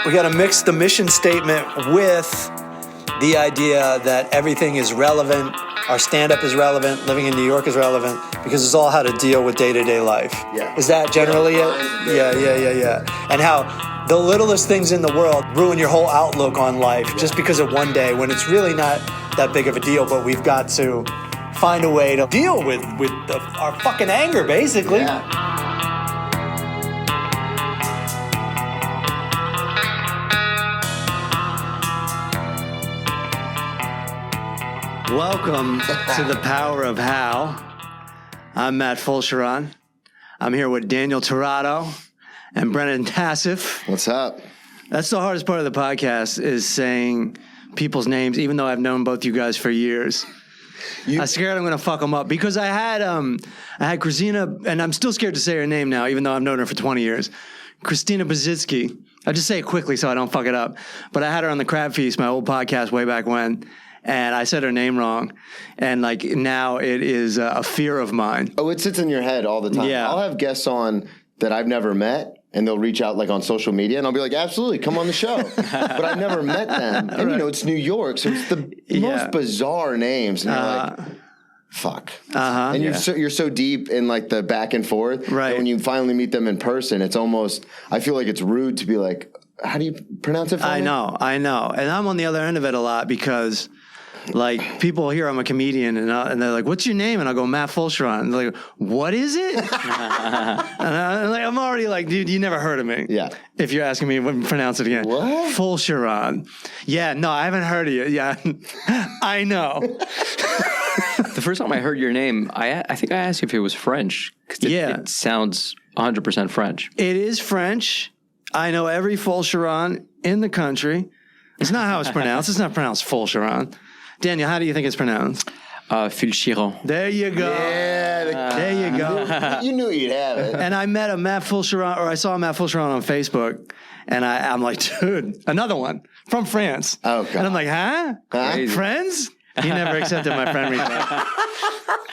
We got to mix the mission statement with the idea that everything is relevant. Our stand-up is relevant. Living in New York is relevant because it's all how to deal with day-to-day life. Yeah. Is that generally it? Yeah. And how the littlest things in the world ruin your whole outlook on life just because of one day when it's really not that big of a deal, but we've got to find a way to deal with our fucking anger, basically. Yeah. Welcome to The Power of How. I'm Matt Fulcheron. I'm here with Daniel Torado and Brennan Tassif. What's up? That's the hardest part of the podcast is saying people's names, even though I've known both you guys for years. I'm scared I'm going to fuck them up because I had Christina, and I'm still scared to say her name now, even though I've known her for 20 years. Christina Bazitsky. I'll just say it quickly so I don't fuck it up. But I had her on the Crab Feast, my old podcast way back when. And I said her name wrong. And like now it is a fear of mine. Oh, it sits in your head all the time. Yeah. I'll have guests on that I've never met and they'll reach out like on social media and I'll be like, absolutely, come on the show. But I've never met them. And you know, it's New York. So it's the most bizarre names. And you're like, fuck. And you're so deep in like the back and forth. Right. That when you finally meet them in person, it's almost, I feel like it's rude to be like, how do you pronounce it for me? I know. And I'm on the other end of it a lot because like people hear I'm a comedian and they're like, "What's your name?" And I'll go, "Matt Fulcheron." And they're like, "What is it?" And I'm already like, "Dude, you never heard of me." Yeah. If you're asking me to pronounce it again, what? Fulcheron. Yeah, no, I haven't heard of you. Yeah, I know. The first time I heard your name, I think I asked you if it was French. It sounds 100% French. It is French. I know every Fulcheron in the country. It's not how it's pronounced. It's not pronounced Fulcheron. Daniel, how do you think it's pronounced? Fulcheron. There you go. Yeah. There you go. You knew you'd have it. And I met a Matt Fulcheron, or I saw Matt Fulcheron on Facebook, and I'm like, dude, another one from France. Oh, God. And I'm like, huh? Friends? He never accepted my friend request.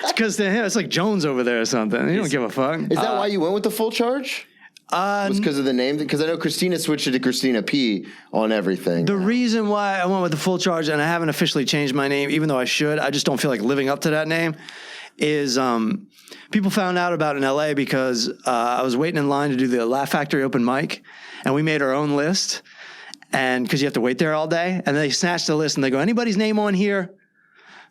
It's because to him, it's like Jones over there or something. He don't give a fuck. Is that why you went with the full charge? Was because of the name? Because I know Christina switched it to Christina P on everything. The reason why I went with the full charge, and I haven't officially changed my name, even though I should, I just don't feel like living up to that name, is people found out about it in LA because I was waiting in line to do the Laugh Factory open mic, and we made our own list, and because you have to wait there all day, and they snatched the list, and they go, anybody's name on here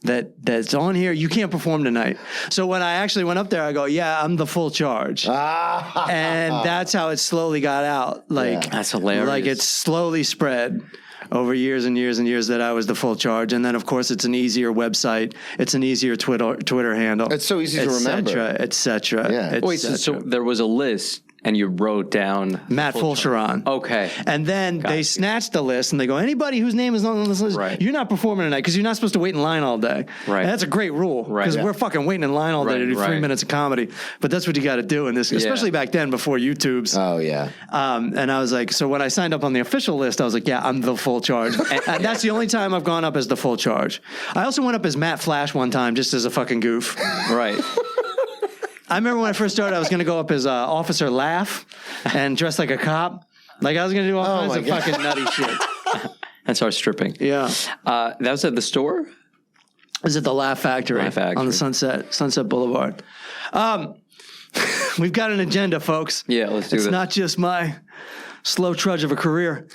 that's on here, you can't perform tonight. So when I actually went up there, I go, yeah, I'm the full charge. And that's how it slowly got out. Like, that's hilarious. Like it slowly spread over years and years and years that I was the full charge. And then, of course, it's an easier website. It's an easier Twitter handle. It's so easy to remember. Et cetera. Yeah. Wait, so there was a list and you wrote down Matt Fulcheron. Okay. And then they snatched the list and they go, anybody whose name is not on this list, you're not performing tonight because you're not supposed to wait in line all day. Right. And that's a great rule because we're fucking waiting in line all day to do 3 minutes of comedy. But that's what you got to do in this, especially back then before YouTube's. Oh, yeah. And I was like, so when I signed up on the official list, I was like, yeah, I'm the full charge. And that's the only time I've gone up as the full charge. I also went up as Matt Flash one time just as a fucking goof. Right. I remember when I first started, I was going to go up as Officer Laugh and dress like a cop. Like I was going to do all kinds of fucking nutty shit. And start stripping. Yeah. That was at the store? Is it the Laugh Factory, on the Sunset Boulevard? We've got an agenda, folks. Yeah, let's do this. It's not just my slow trudge of a career.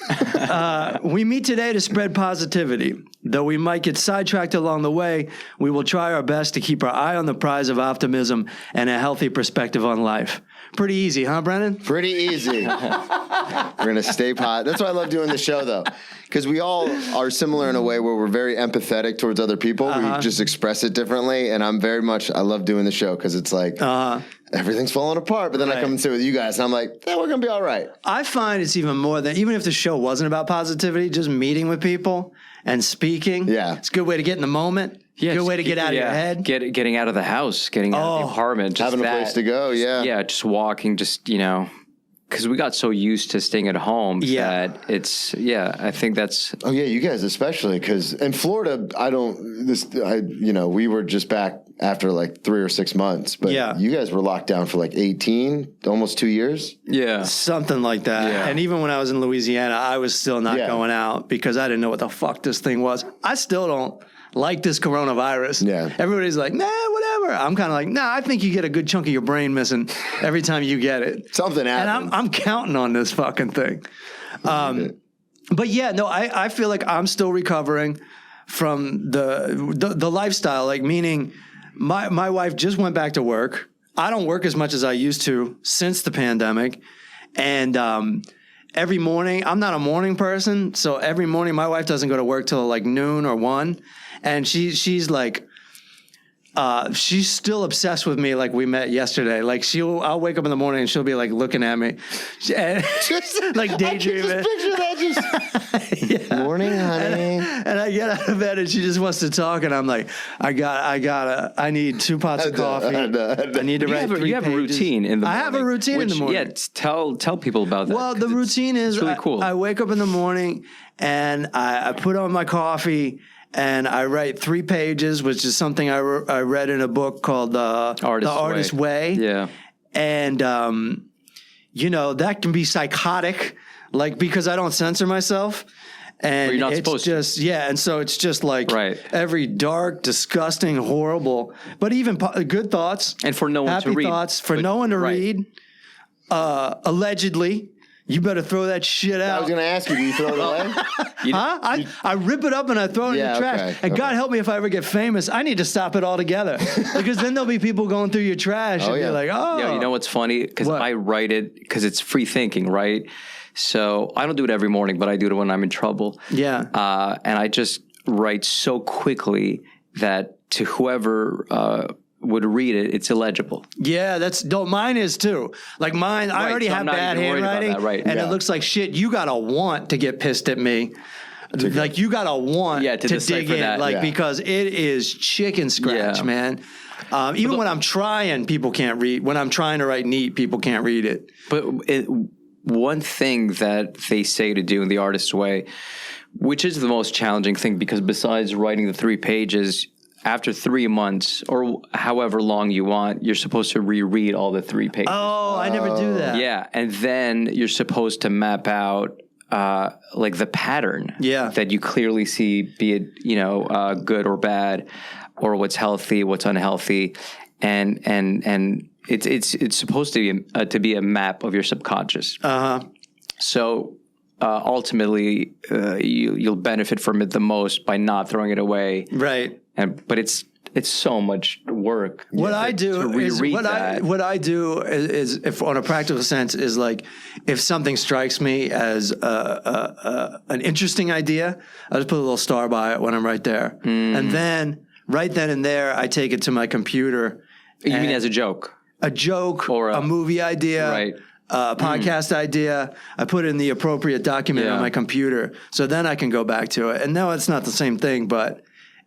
We meet today to spread positivity. Though we might get sidetracked along the way, we will try our best to keep our eye on the prize of optimism and a healthy perspective on life. Pretty easy, huh, Brennan? Pretty easy. We're going to stay pot. That's why I love doing the show, though, because we all are similar in a way where we're very empathetic towards other people. We just express it differently, and I love doing the show because it's like everything's falling apart, but then I come and sit with you guys, and I'm like, we're going to be all right. I find it's even more than, even if the show wasn't about positivity, just meeting with people and speaking. Yeah. It's a good way to get in the moment. Yeah, good way to get out of your head. Getting out of the house, getting out of the apartment. Just having a place to go, Yeah, just walking, just, because we got so used to staying at home that it's, I think that's. Oh yeah, you guys especially, because in Florida, we were just back after like 3 or 6 months, but you guys were locked down for like 18, almost 2 years. Yeah. Something like that. Yeah. And even when I was in Louisiana, I was still not going out because I didn't know what the fuck this thing was. I still don't like this coronavirus. Yeah. Everybody's like, nah, whatever. I'm kind of like, nah, I think you get a good chunk of your brain missing every time you get it. Something happens. And I'm counting on this fucking thing. But yeah, no, I feel like I'm still recovering from the lifestyle, like meaning my wife just went back to work. I don't work as much as I used to since the pandemic. And every morning, I'm not a morning person, so every morning my wife doesn't go to work till like noon or 1. And she's like, she's still obsessed with me like we met yesterday. Like I'll wake up in the morning and she'll be like looking at me, and like daydreaming. I can just picture that. Morning, honey. And I get out of bed and she just wants to talk, and I'm like, I need 2 pots of coffee. I need to write 3 pages. You have a routine in the morning. I have a routine in the morning. Yeah, tell people about that. Well, the routine is really cool. I wake up in the morning and I put on my coffee. And I write 3 pages, which is something I read in a book called The Artist's Way. Yeah. And, that can be psychotic, like, because I don't censor myself. And you're not it's supposed just, to. Yeah. And so it's just like every dark, disgusting, horrible, but even good thoughts. And for no one to read. Happy thoughts for no one to read. Allegedly. You better throw that shit out. I was going to ask you, do you throw it away? I rip it up and I throw it in the trash. Okay, and God help me if I ever get famous, I need to stop it altogether. Because then there'll be people going through your trash and be like, oh. Yeah, you know what's funny? Because I write it because it's free thinking, right? So I don't do it every morning, but I do it when I'm in trouble. Yeah. And I just write so quickly that to whoever would read it, it's illegible. Yeah, mine is too. Like mine, I already have bad handwriting, and it looks like shit. You gotta want to get pissed at me. Like you gotta want to dig in, that. Because it is chicken scratch, man. Even when I'm trying, people can't read. When I'm trying to write neat, people can't read it. But one thing that they say to do in the artist's way, which is the most challenging thing, because besides writing the 3 pages, after 3 months or however long you want, you're supposed to reread all the 3 pages. Oh, I never do that. Yeah, and then you're supposed to map out like the pattern that you clearly see, be it good or bad, or what's healthy, what's unhealthy, and it's supposed to be a map of your subconscious. So ultimately, you'll benefit from it the most by not throwing it away. Right. But it's so much work. What I do is if on a practical sense is like if something strikes me as an interesting idea, I just put a little star by it when I'm right there, and then right then and there I take it to my computer. You mean as a joke? A joke or a movie idea, right? A podcast idea. I put it in the appropriate document on my computer, so then I can go back to it. And no, it's not the same thing, but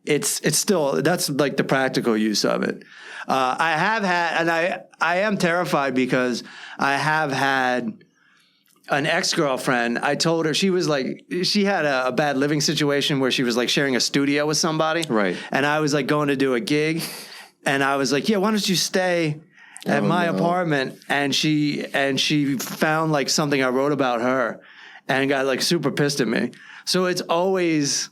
it's still, that's like the practical use of it. I have had, and I am terrified because I have had an ex-girlfriend. I told her, she was like, she had a bad living situation where she was like sharing a studio with somebody. Right. And I was like going to do a gig, and I was like, yeah, why don't you stay at my apartment? And she found like something I wrote about her and got like super pissed at me. So it's always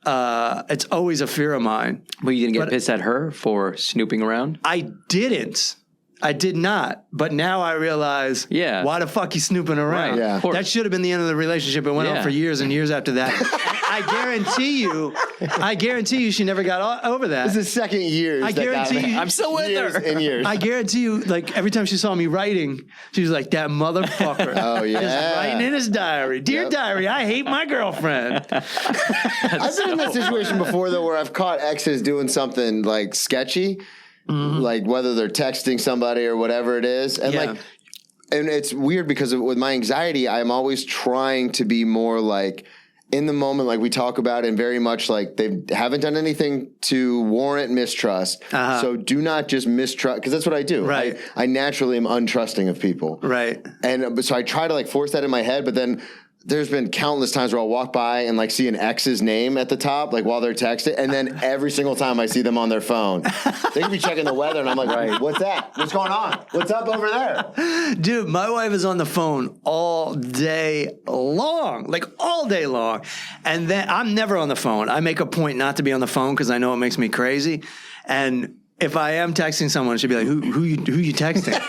a fear of mine. Well, you didn't get pissed at her for snooping around? I did not. But now I realize, why the fuck you snooping around? Right, yeah. That should have been the end of the relationship. It went on for years and years after that. I guarantee you she never got over that. This is second years. I guarantee you. I'm still with her. And years. I guarantee you, like, every time she saw me writing, she was like, that motherfucker is writing in his diary. Dear diary, I hate my girlfriend. I've been in that situation before, though, where I've caught exes doing something, like, sketchy. Mm-hmm. Like, whether they're texting somebody or whatever it is. And, and it's weird because with my anxiety, I'm always trying to be more, like, in the moment, like we talk about, and very much like they haven't done anything to warrant mistrust. So do not just mistrust, because that's what I do. Right. I naturally am untrusting of people. Right. And so I try to like force that in my head, but then there's been countless times where I'll walk by and like see an ex's name at the top, like while they're texting, and then every single time I see them on their phone, they can be checking the weather, and I'm like, what's that? What's going on? What's up over there? Dude, my wife is on the phone all day long, like all day long. And then I'm never on the phone. I make a point not to be on the phone because I know it makes me crazy. And if I am texting someone, she'd be like, who you texting?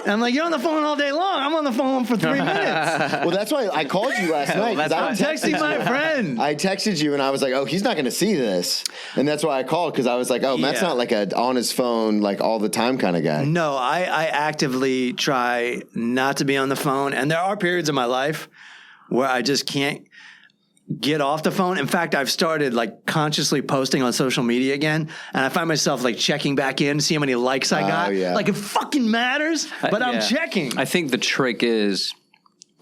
And I'm like, you're on the phone all day long. I'm on the phone for 3 minutes. Well, that's why I called you last night. I'm texting my friend. I texted you and I was like, oh, he's not going to see this. And that's why I called, because I was like, oh, Matt's not like a on his phone like all the time kind of guy. No, I actively try not to be on the phone. And there are periods of my life where I just can't get off the phone. In fact, I've started like consciously posting on social media again, and I find myself like checking back in, see how many likes I got. Like it fucking matters, but I'm checking. I think the trick is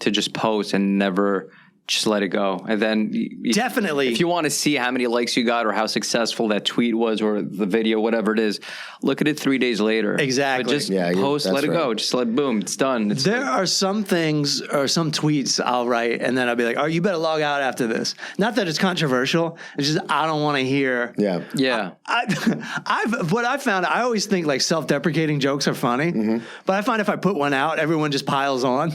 to just post and never just let it go. And then definitely, if you want to see how many likes you got or how successful that tweet was or the video, whatever it is, look at it 3 days later. Exactly. But just post, let it go. Just let, boom, it's done. There are some things or some tweets I'll write and then I'll be like, oh, you better log out after this. Not that it's controversial. It's just, I don't want to hear. Yeah. What I found, I always think like self-deprecating jokes are funny, but I find if I put one out, everyone just piles on.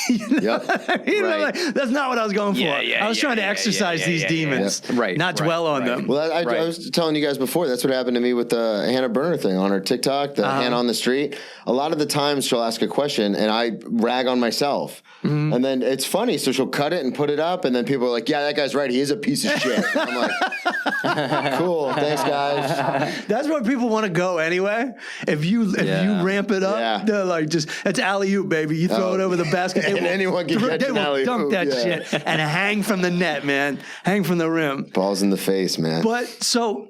You know what I mean? Like, that's not what I was going for. I was trying to exercise these demons, not dwell on them. Well, I was telling you guys before, that's what happened to me with the Hannah Burner thing on her TikTok, the Hannah on the street. A lot of the times she'll ask a question and I rag on myself. And then it's funny. So she'll cut it and put it up. And then people are like, yeah, that guy's right. He is a piece of shit. I'm like, cool. Thanks, guys. That's where people want to go anyway. If you ramp it up, they're like, just, it's alley-oop, baby. You throw it over the basket. And anyone can catch an alley-oop. Dunk that shit and hang from the net, man. Hang from the rim. Balls in the face, man. But so,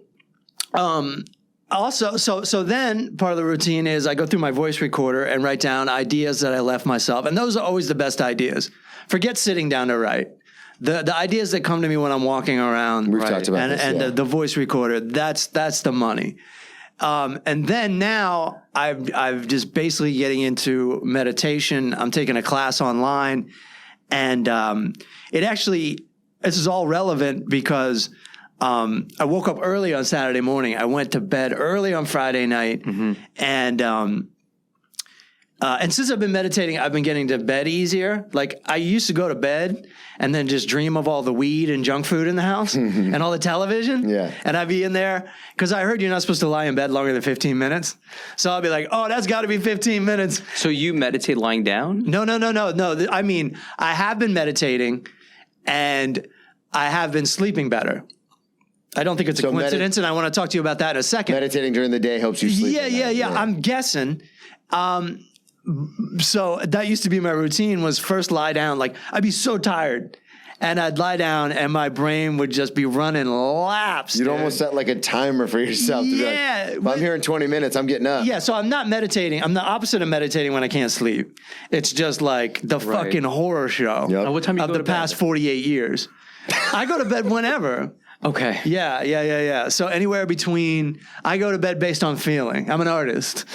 also, so then part of the routine is I go through my voice recorder and write down ideas that I left myself. And those are always the best ideas. Forget sitting down to write. The ideas that come to me when I'm walking around. We've talked about this, and the voice recorder, that's the money. And then now I've just basically getting into meditation. I'm taking a class online. And it actually, this is all relevant because I woke up early on Saturday morning. I went to bed early on Friday night. And since I've been meditating, I've been getting to bed easier. Like I used to go to bed and then just dream of all the weed and junk food in the house and all the television. And I'd be in there because I heard you're not supposed to lie in bed longer than 15 minutes. So I'll be like, oh, that's got to be 15 minutes. So you meditate lying down? No. I mean, I have been meditating and I have been sleeping better. I don't think it's a coincidence, and I want to talk to you about that in a second. Meditating during the day helps you sleep. Yeah. I'm guessing. So that used to be my routine was first lie down. Like I'd be so tired and I'd lie down and my brain would just be running laps. You'd almost set like a timer for yourself. To be like, if I'm here in 20 minutes, I'm getting up. Yeah. So I'm not meditating. I'm the opposite of meditating when I can't sleep. It's just like the fucking horror show what time you of go the to bed? past 48 years. I go to bed whenever. Okay. Yeah. So anywhere between, I go to bed based on feeling. I'm an artist.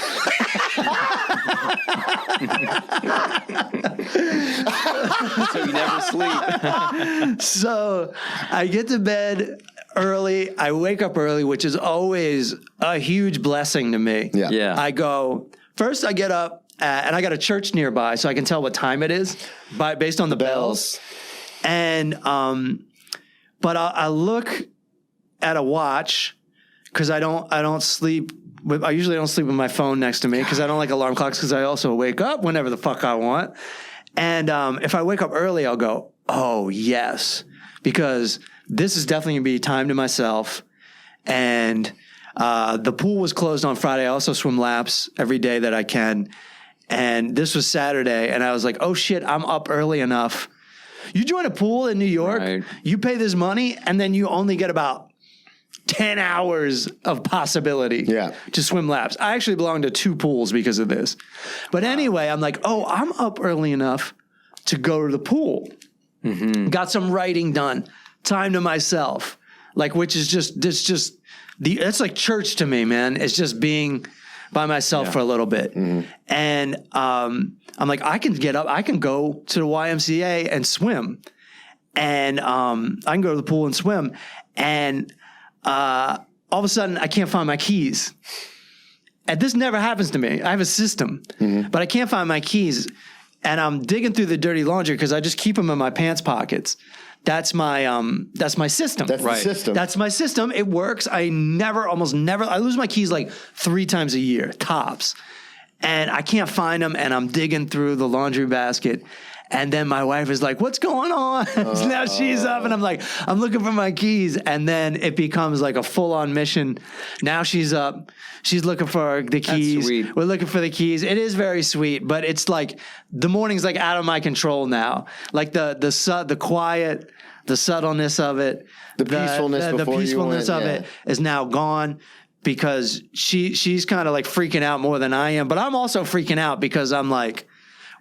So you never sleep. So I get to bed early. I wake up early, which is always a huge blessing to me. Yeah. I go, first I get up and I got a church nearby so I can tell what time it is based on the bells. And, but I look at a watch because I don't sleep. I usually don't sleep with my phone next to me because I don't like alarm clocks because I also wake up whenever the fuck I want. And if I wake up early, I'll go, oh, yes, because this is definitely going to be time to myself. And the pool was closed on Friday. I also swim laps every day that I can. And this was Saturday. And I was like, oh, shit, I'm up early enough. You join a pool in New York, you pay this money, and then you only get about 10 hours of possibility to swim laps. I actually belong to 2 pools because of this. But anyway, I'm like, oh, I'm up early enough to go to the pool. got some writing done, time to myself, like, which is it's like church to me, man. It's just being by myself for a little bit. And I'm like, I can get up, I can go to the YMCA and swim. And I can go to the pool and swim. And all of a sudden, I can't find my keys. And this never happens to me. I have a system, but I can't find my keys. And I'm digging through the dirty laundry because I just keep them in my pants pockets. That's my system. That's the system. That's my system. It works. I almost never, I lose my keys like 3 times a year, tops. And I can't find them, and I'm digging through the laundry basket. And then my wife is like, what's going on? Now she's up, and I'm like, I'm looking for my keys. And then it becomes like a full-on mission. Now she's up. She's looking for the keys. That's sweet. We're looking for the keys. It is very sweet, but it's like the morning's like out of my control now. Like the quiet, the subtleness of it, the peacefulness of it is now gone. Because she's kind of like freaking out more than I am. But I'm also freaking out because I'm like,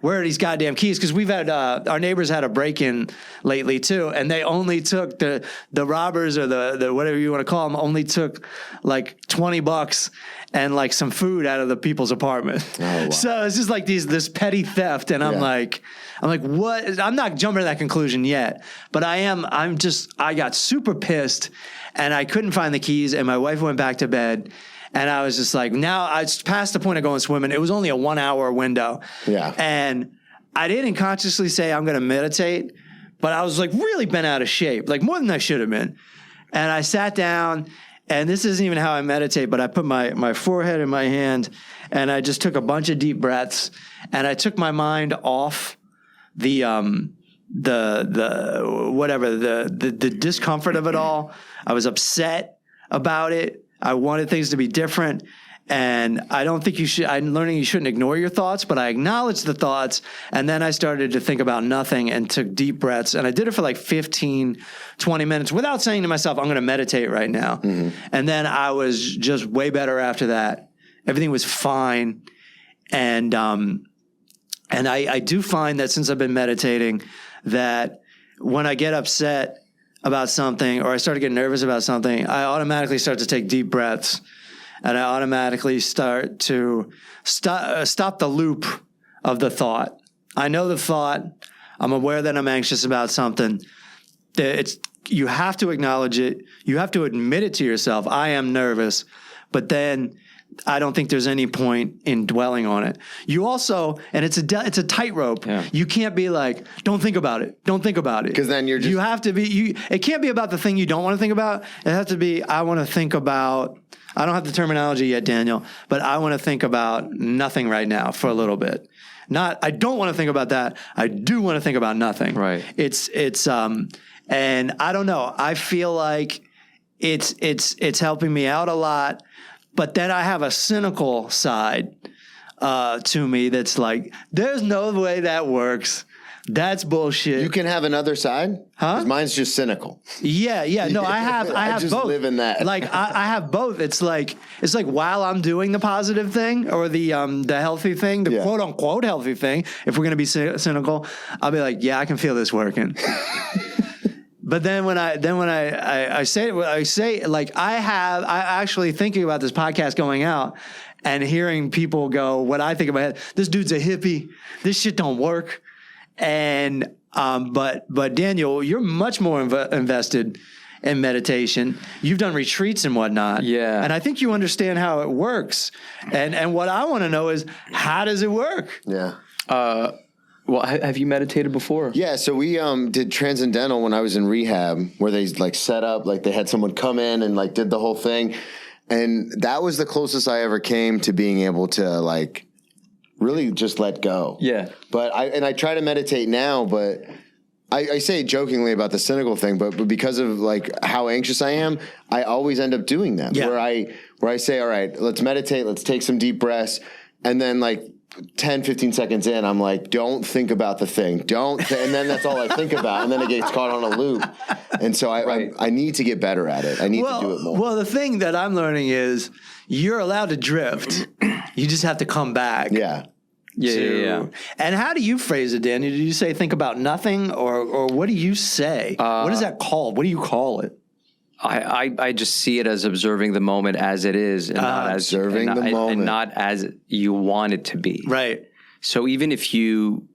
where are these goddamn keys? Because we've had, our neighbors had a break-in lately too. And they only took the robbers or the whatever you want to call them, only took like $20 and like some food out of the people's apartment. Oh, wow. So it's just like this petty theft. And I'm like, what? I'm not jumping to that conclusion yet, but I got super pissed and I couldn't find the keys and my wife went back to bed. And I was just like, now I was past the point of going swimming. It was only a 1 hour window. Yeah. And I didn't consciously say I'm going to meditate, but I was like really bent out of shape, like more than I should have been. And I sat down, and this isn't even how I meditate, but I put my forehead in my hand and I just took a bunch of deep breaths and I took my mind off the discomfort of it all. I was upset about it. I wanted things to be different. And I don't think I'm learning you shouldn't ignore your thoughts, but I acknowledged the thoughts. And then I started to think about nothing and took deep breaths. And I did it for like 15, 20 minutes without saying to myself, I'm going to meditate right now. Mm-hmm. And then I was just way better after that. Everything was fine. And I do find that since I've been meditating, that when I get upset about something or I start to get nervous about something, I automatically start to take deep breaths. And I automatically start to stop the loop of the thought. I know the thought. I'm aware that I'm anxious about something. You have to acknowledge it. You have to admit it to yourself. I am nervous. But then I don't think there's any point in dwelling on it. You also, and it's a tightrope. Yeah. You can't be like, don't think about it. Don't think about it. Because then you're just... You have to be, it can't be about the thing you don't want to think about. It has to be, I want to think about... I don't have the terminology yet, Daniel, but I want to think about nothing right now for a little bit. I don't want to think about that. I do want to think about nothing. Right. And I don't know. I feel like it's helping me out a lot, but then I have a cynical side to me that's like, there's no way that works. That's bullshit. You can have another side? Huh? 'Cause mine's just cynical. Yeah. No, I have just both. live in that. Like I have both. It's like while I'm doing the positive thing or the healthy thing, the quote unquote healthy thing, if we're gonna be cynical, I'll be like, yeah, I can feel this working. But then when I say like I actually thinking about this podcast going out and hearing people go, what I think about it, this dude's a hippie. This shit don't work. And but Daniel, you're much more invested in meditation. You've done retreats and whatnot. Yeah. And I think you understand how it works. And what I want to know is, how does it work? Yeah. Well, have you meditated before? Yeah, so we did Transcendental when I was in rehab, where they like set up, like they had someone come in and like did the whole thing. And that was the closest I ever came to being able to like really just let go. Yeah. But I try to meditate now, but I say jokingly about the cynical thing, but because of like how anxious I am, I always end up doing that. Yeah. Where I say, all right, let's meditate, let's take some deep breaths. And then like 10, 15 seconds in, I'm like, don't think about the thing. And then that's all I think about. And then it gets caught on a loop. And so I need to get better at it. I need to do it more. Well, the thing that I'm learning is you're allowed to drift. You just have to come back. Yeah. Yeah. And how do you phrase it, Danny? Did you say think about nothing, or what do you say? What is that called? What do you call it? I just see it as observing the moment as it is, and not as observing the moment, and not as you want it to be. Right. So even if you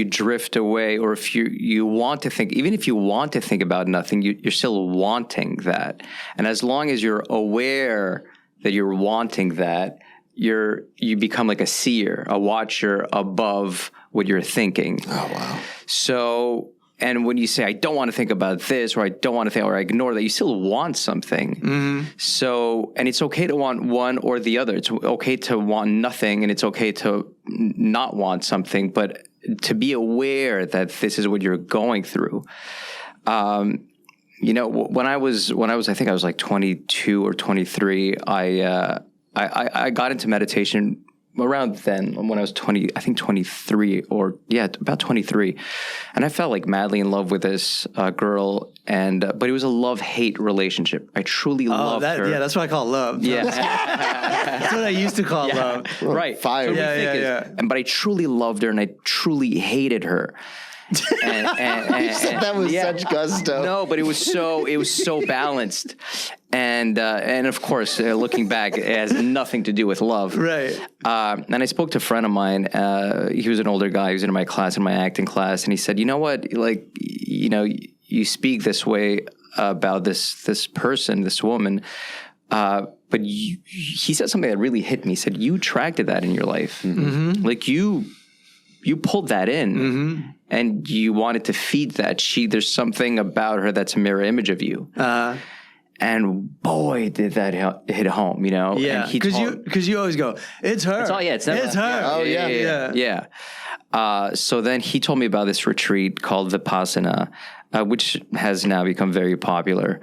drift away, or if you want to think, even if you want to think about nothing, you're still wanting that. And as long as you're aware that you're wanting that, you become like a seer, a watcher above what you're thinking. Oh, wow. So, and when you say, I don't want to think about this, or I don't want to think, or I ignore that, you still want something. Mm-hmm. So, and it's okay to want one or the other. It's okay to want nothing, and it's okay to not want something, but to be aware that this is what you're going through. You know, when I was, I think I was like 22 or 23, I got into meditation around then when I was 23 about 23. And I felt like madly in love with this girl, but it was a love-hate relationship. I truly loved her. Yeah, that's what I call love. Yeah. That's what I used to call love. Right. Fire. But I truly loved her, and I truly hated her. You said that with such gusto. No, but it was so balanced, and of course, looking back, it has nothing to do with love, right? And I spoke to a friend of mine. He was an older guy. He was in my class, in my acting class, and he said, "You know what? Like, you know, you speak this way about this person, this woman." But he said something that really hit me. He said, "You attracted that in your life, mm-hmm. Like you pulled that in." Mm-hmm. And you wanted to feed that. There's something about her that's a mirror image of you. And boy, did that hit home, you know? Yeah, because you always go, it's her. It's never, it's her. Oh, yeah. So then he told me about this retreat called Vipassana, which has now become very popular.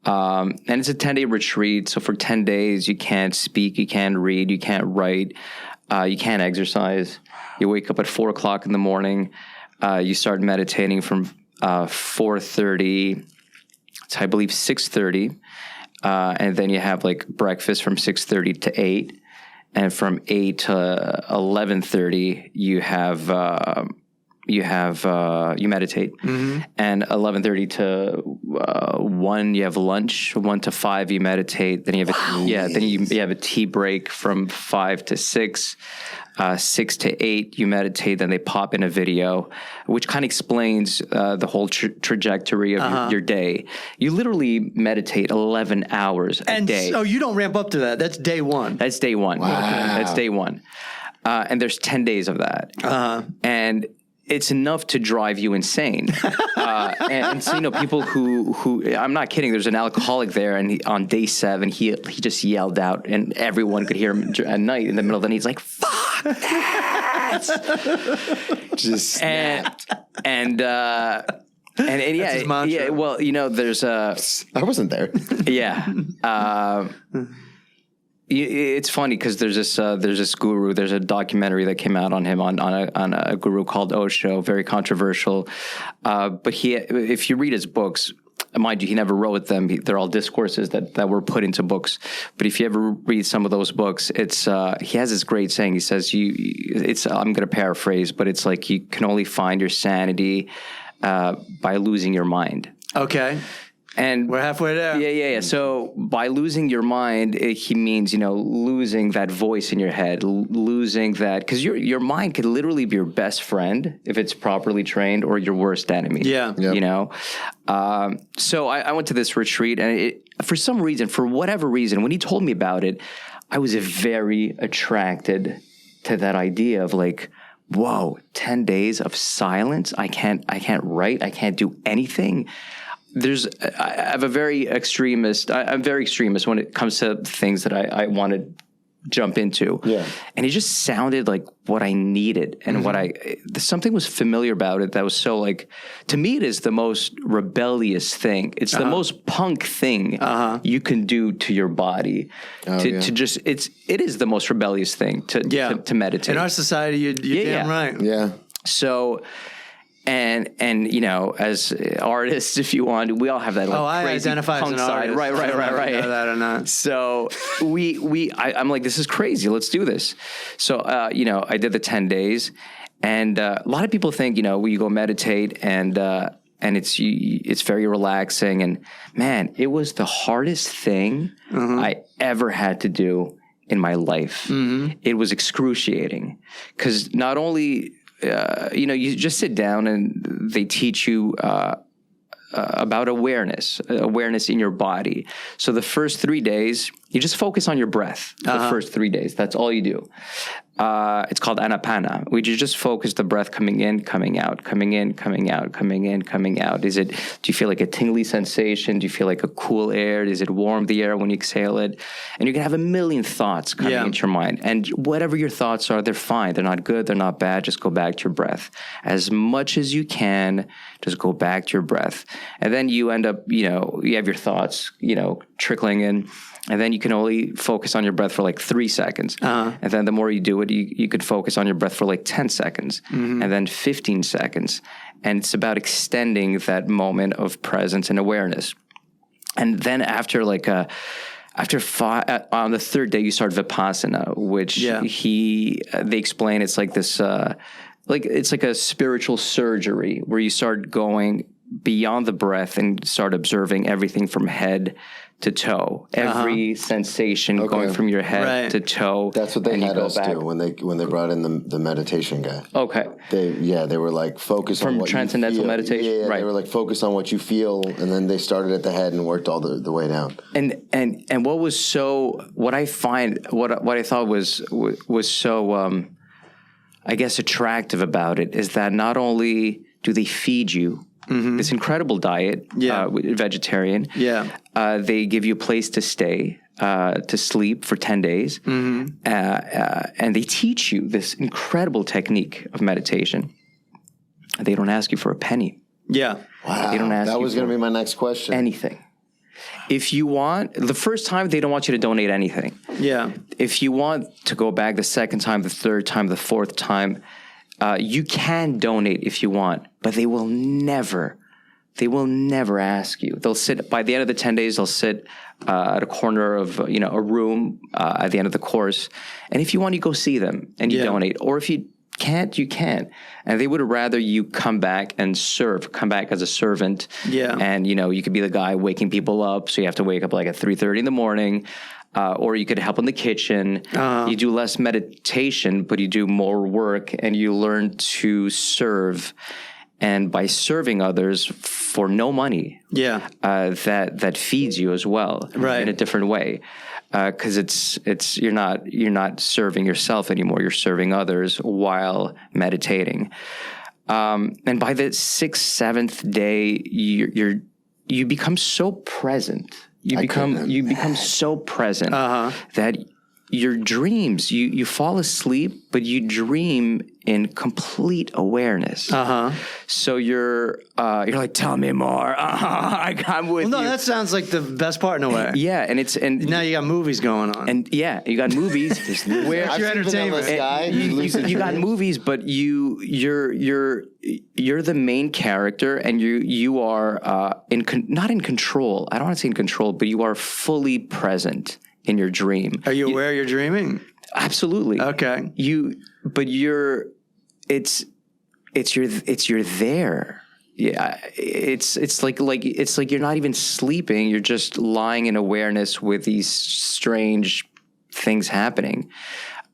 And it's a 10-day retreat. So for 10 days, you can't speak, you can't read, you can't write, you can't exercise. You wake up at 4 o'clock in the morning. You start meditating from 4:30 to, I believe, 6:30, and then you have like breakfast from 6:30 to 8, and from 8 to 11:30 you meditate, mm-hmm. and 11:30 to 1 you have lunch. 1 to 5 you meditate. Then you have then you have a tea break from 5 to 6. 6 to 8 you meditate. Then they pop in a video, which kind of explains the whole trajectory of your day. You literally meditate 11 hours a day. So you don't ramp up to that. That's day one. That's day one. Wow. That's day one. And there's 10 days of that. And it's enough to drive you insane. And so, you know, people who I'm not kidding, there's an alcoholic there, and on day 7, he just yelled out, and everyone could hear him at night in the middle of the night. He's like, fuck that! Just snapped. And yeah, his mantra. Yeah, well, you know, there's I wasn't there. Yeah. It's funny because there's this guru. There's a documentary that came out on him on a guru called Osho, very controversial. But if you read his books, mind you, he never wrote them. They're all discourses that were put into books. But if you ever read some of those books, he has this great saying. He says, I'm going to paraphrase, but it's like you can only find your sanity by losing your mind. Okay. And we're halfway there. Yeah. So by losing your mind, he means, you know, losing that voice in your head, losing that, because your mind could literally be your best friend if it's properly trained, or your worst enemy. Yeah. Yep. You know? So I went to this retreat, and for whatever reason, when he told me about it, I was very attracted to that idea of like, whoa, 10 days of silence. I can't write. I can't do anything. I'm very extremist when it comes to things that I want to jump into. Yeah. And it just sounded like what I needed, and something was familiar about it that was so like, to me, it is the most rebellious thing. It's the most punk thing you can do to your body. It is the most rebellious thing to meditate. In our society, you're damn right. Yeah. So, And you know, as artists, if you want, we all have that. Like, I crazy identify as an side. artist. Right. Know that or not. So I'm like, this is crazy. Let's do this. So you know, I did the 10 days, and a lot of people think, you know, you go meditate and it's very relaxing. And man, it was the hardest thing I ever had to do in my life. It was excruciating because not only you know, you just sit down and they teach you about awareness in your body. So the first 3 days, you just focus on your breath. The first 3 days, that's all you do. It's called anapana, which you just focus the breath coming in, coming out, coming in, coming out, coming in, coming out. Do you feel like a tingly sensation? Do you feel like a cool air? Is it warm, the air, when you exhale it? And you can have a million thoughts coming into your mind. And whatever your thoughts are, they're fine. They're not good. They're not bad. Just go back to your breath. As much as you can, just go back to your breath. And then you end up, you know, you have your thoughts, you know, trickling in. And then you can only focus on your breath for like 3 seconds. And then the more you do it, you could focus on your breath for like 10 seconds and then 15 seconds. And it's about extending that moment of presence and awareness. And then after on the third day, you start Vipassana, which they explain it's like this, it's like a spiritual surgery where you start going beyond the breath and start observing everything from head to toe, every sensation going from your head to toe. That's what they had us do when they brought in the meditation guy. Okay. They were like, focus on what you feel. From transcendental meditation? Yeah, right. They were like, focus on what you feel, and then they started at the head and worked all the way down. And what I thought was so, I guess, attractive about it is that not only do they feed you this incredible diet, vegetarian. They give you a place to stay, to sleep for 10 days. And they teach you this incredible technique of meditation. They don't ask you for a penny. Wow. They don't ask that was going to be my next question. Anything. If you want, the first time, they don't want you to donate anything. If you want to go back the second time, the third time, the fourth time, you can donate if you want, but they will never ask you. They'll sit, by the end of the 10 days, they'll sit at a corner of, you know, a room at the end of the course. And if you want, you go see them and you donate. Or if you can't, you can't. And they would rather you come back and serve, come back as a servant. And, you know, you could be the guy waking people up. So you have to wake up like at 3:30 in the morning. Or you could help in the kitchen. You do less meditation, but you do more work, and you learn to serve. And by serving others for no money, that feeds you as well, in a different way. Because it's you're not serving yourself anymore. You're serving others while meditating. And by the 6th, 7th day, you become so present. You become so present that your dreams, you fall asleep, but you dream in complete awareness. So you're like, tell me more. I'm with you. Well, no, that sounds like the best part in a way. And now you got movies going on. And you got movies. Where's your entertainment? You got movies, but you're the main character, and you are not in control. I don't want to say in control, but you are fully present in your dream. Are you aware you're dreaming? Absolutely. Okay. You're there. Yeah. It's like you're not even sleeping. You're just lying in awareness with these strange things happening.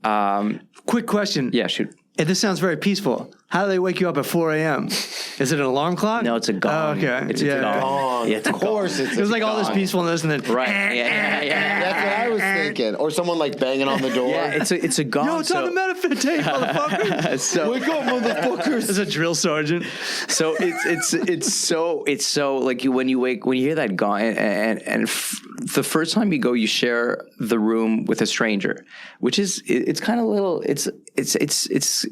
Quick question. Yeah, shoot. This sounds very peaceful. How do they wake you up at 4 a.m.? Is it an alarm clock? No, it's a gong. Oh, okay. It's a gong. Yeah, of course. It was like all this peacefulness and then... Right. Yeah. That's what I was thinking. Or someone like banging on the door. Yeah, it's a gong. Yo, it's on the Metafit tape, motherfucker. Wake up, motherfuckers. There's a drill sergeant. So it's so like when you hear that gong and the first time you go, you share the room with a stranger, which is it's kind of little. It's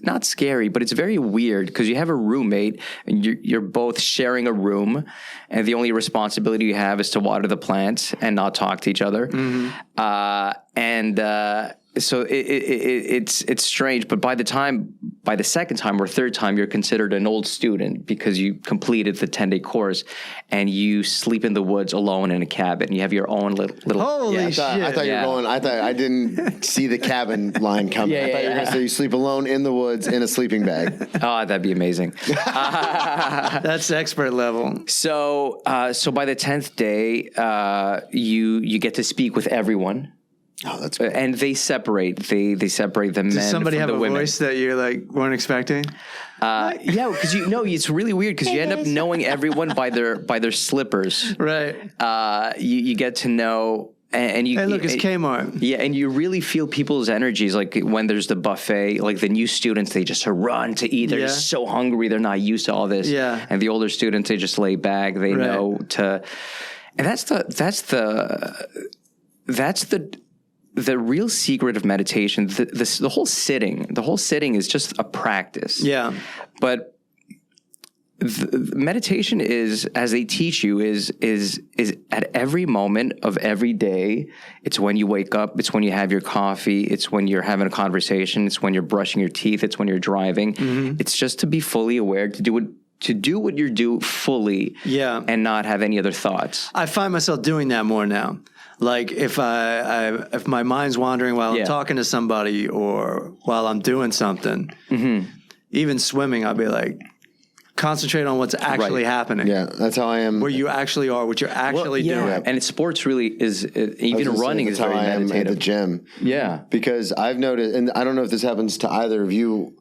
not scary, but it's very weird because you have a roommate and you're both sharing a room, and the only responsibility you have is to water the plants and not talk to each other. And so it's strange, but by the second time or third time, you're considered an old student because you completed the 10-day course, and you sleep in the woods alone in a cabin. You have your own little. Holy shit! I thought you were going. I thought I didn't see the cabin line coming. I thought you were going to say you sleep alone in the woods in a sleeping bag. Oh, that'd be amazing. That's expert level. So by the 10th day, you get to speak with everyone. Oh, that's cool. And they separate. They separate the men from the women. Does somebody have a voice that you weren't expecting? Yeah, because it's really weird because you end up knowing everyone by their slippers. Right. You get to know. And you, hey, look, it's Kmart. Yeah, and you really feel people's energies. Like when there's the buffet, like the new students, they just run to eat. They're just so hungry. They're not used to all this. Yeah. And the older students, they just lay back. They know to. And that's the real secret of meditation. The whole sitting is just a practice. Yeah. But meditation is, as they teach you, is at every moment of every day. It's when you wake up. It's when you have your coffee. It's when you're having a conversation. It's when you're brushing your teeth. It's when you're driving. Mm-hmm. It's just to be fully aware, to do what you do fully, and not have any other thoughts. I find myself doing that more now. Like if if my mind's wandering while I'm talking to somebody or while I'm doing something, even swimming, I'll be like, concentrate on what's actually happening. Yeah, that's how I am. Where you actually are, what you're actually doing. And sports really is, even running is very meditative. I am at the gym. Yeah. Because I've noticed, and I don't know if this happens to either of you,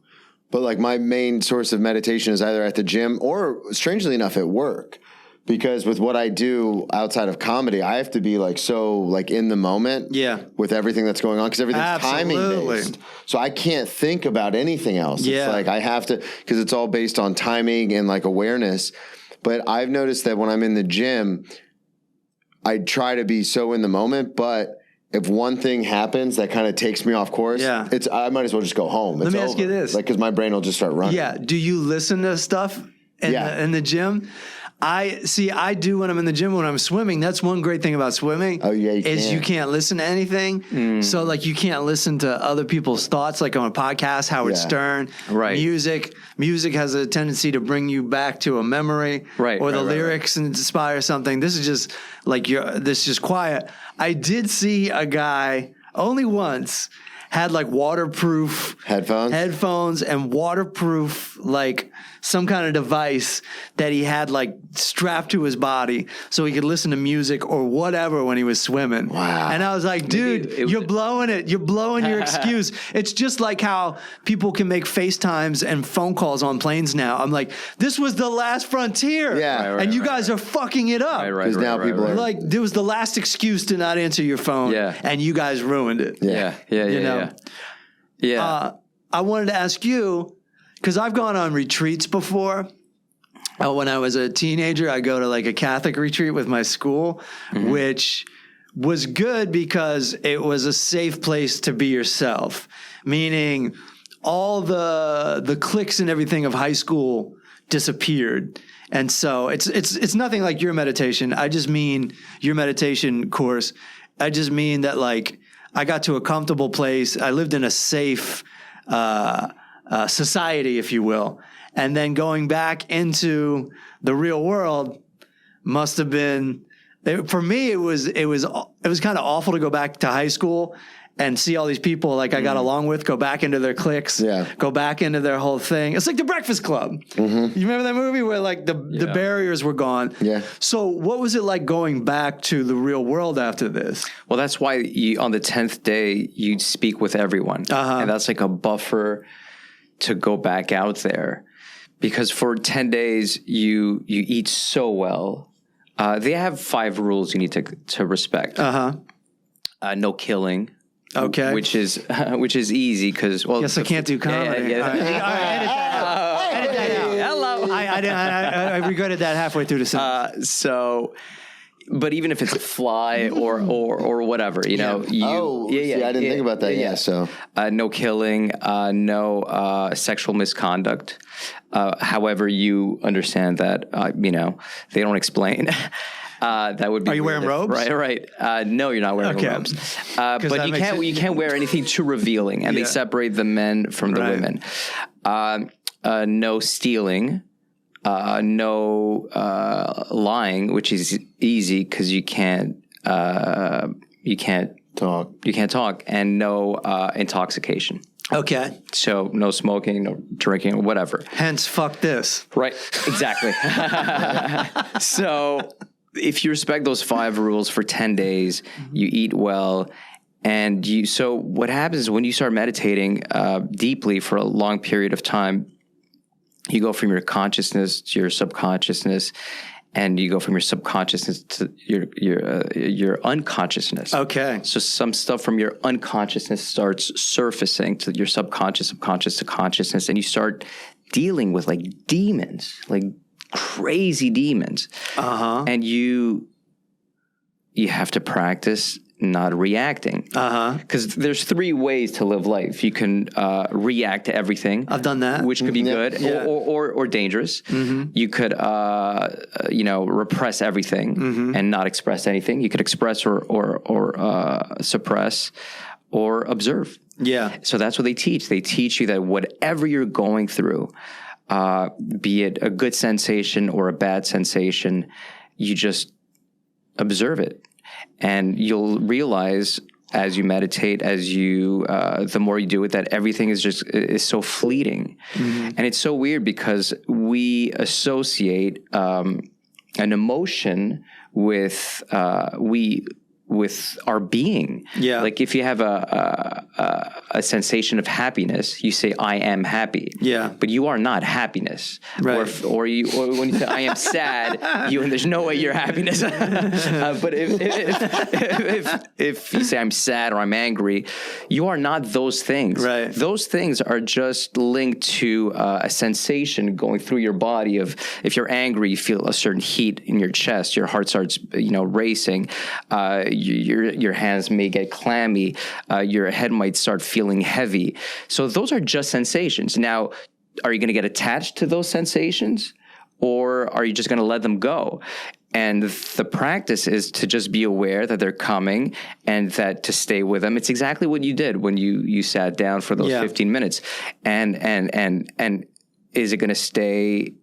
but like my main source of meditation is either at the gym or, strangely enough, at work. Because with what I do outside of comedy, I have to be so in the moment with everything that's going on, because everything's timing based. So I can't think about anything else. Yeah. It's like I have to, because it's all based on timing and awareness. But I've noticed that when I'm in the gym, I try to be so in the moment, but if one thing happens that kind of takes me off course, I might as well just go home. Let me ask you this. Because my brain will just start running. Yeah. Do you listen to stuff in the gym? I do when I'm in the gym, when I'm swimming. That's one great thing about swimming. Oh, yeah, you can't listen to anything. So you can't listen to other people's thoughts, like on a podcast, Howard Stern. Right. Music has a tendency to bring you back to a memory. Right. Or the lyrics inspire something. This is just this is just quiet. I did see a guy only once had waterproof headphones and waterproof some kind of device that he had strapped to his body so he could listen to music or whatever when he was swimming. Wow. And I was like, dude, you're blowing it. You're blowing your excuse. It's just like how people can make FaceTimes and phone calls on planes now. I'm like, this was the last frontier. Yeah. And you guys are fucking it up. Because now people are there was the last excuse to not answer your phone. Yeah. And you guys ruined it. Yeah. I wanted to ask you, because I've gone on retreats before. When I was a teenager, I go to a Catholic retreat with my school, which was good because it was a safe place to be yourself. Meaning all the cliques and everything of high school disappeared. And so it's nothing like your meditation. I just mean your meditation course. I just mean that I got to a comfortable place. I lived in a safe society, if you will. And then going back into the real world must have been, for me, it was kind of awful to go back to high school and see all these people I got along with go back into their cliques, go back into their whole thing. It's like The Breakfast Club. Mm-hmm. You remember that movie where the barriers were gone? Yeah. So what was it like going back to the real world after this? Well, that's why on the 10th day, you speak with everyone. And that's a buffer to go back out there. Because for 10 days, you eat so well. They have 5 rules you need to respect. No killing. Okay. Which is easy because yes, I can't do comedy. Yeah. All right, edit that out. Edit that out. Hello. I regretted that halfway through the sentence. But even if it's a fly or whatever, I didn't think about that. Yeah. So no killing, no sexual misconduct. However, you understand that they don't explain. That would be. Are you wearing robes? Right. No, you're not wearing robes. But you can't wear anything too revealing, and they separate the men from the women. No stealing. No lying, which is easy because you can't talk, and no intoxication. Okay. So no smoking, no drinking, whatever. Hence, fuck this. Right. Exactly. So if you respect those 5 rules for 10 days, you eat well, and so what happens is when you start meditating deeply for a long period of time, you go from your consciousness to your subconsciousness, and you go from your subconsciousness to your unconsciousness. Okay. So some stuff from your unconsciousness starts surfacing to your subconscious to consciousness, and you start dealing with like demons, like crazy demons. And you have to practice not reacting. Because there's 3 ways to live life. You can react to everything. I've done that. Which could be good or dangerous. You could, repress everything and not express anything. You could express or suppress or observe. Yeah. So that's what they teach. They teach you that whatever you're going through, be it a good sensation or a bad sensation, you just observe it. And you'll realize as you meditate, the more you do it, that everything is so fleeting. And it's so weird because we associate an emotion with our being. Yeah. Like if you have a sensation of happiness, you say, I am happy. Yeah. But you are not happiness. Right. Or when you say, I am sad, there's no way you're happiness. But if you say, I'm sad or I'm angry, you are not those things. Right. Those things are just linked to a sensation going through your body of, if you're angry, you feel a certain heat in your chest, your heart starts, racing, your hands may get clammy, your head might start feeling heavy. So those are just sensations. Now, are you going to get attached to those sensations, or are you just going to let them go? And the practice is to just be aware that they're coming and that to stay with them. It's exactly what you did when you sat down for those 15 minutes. And is it going to stay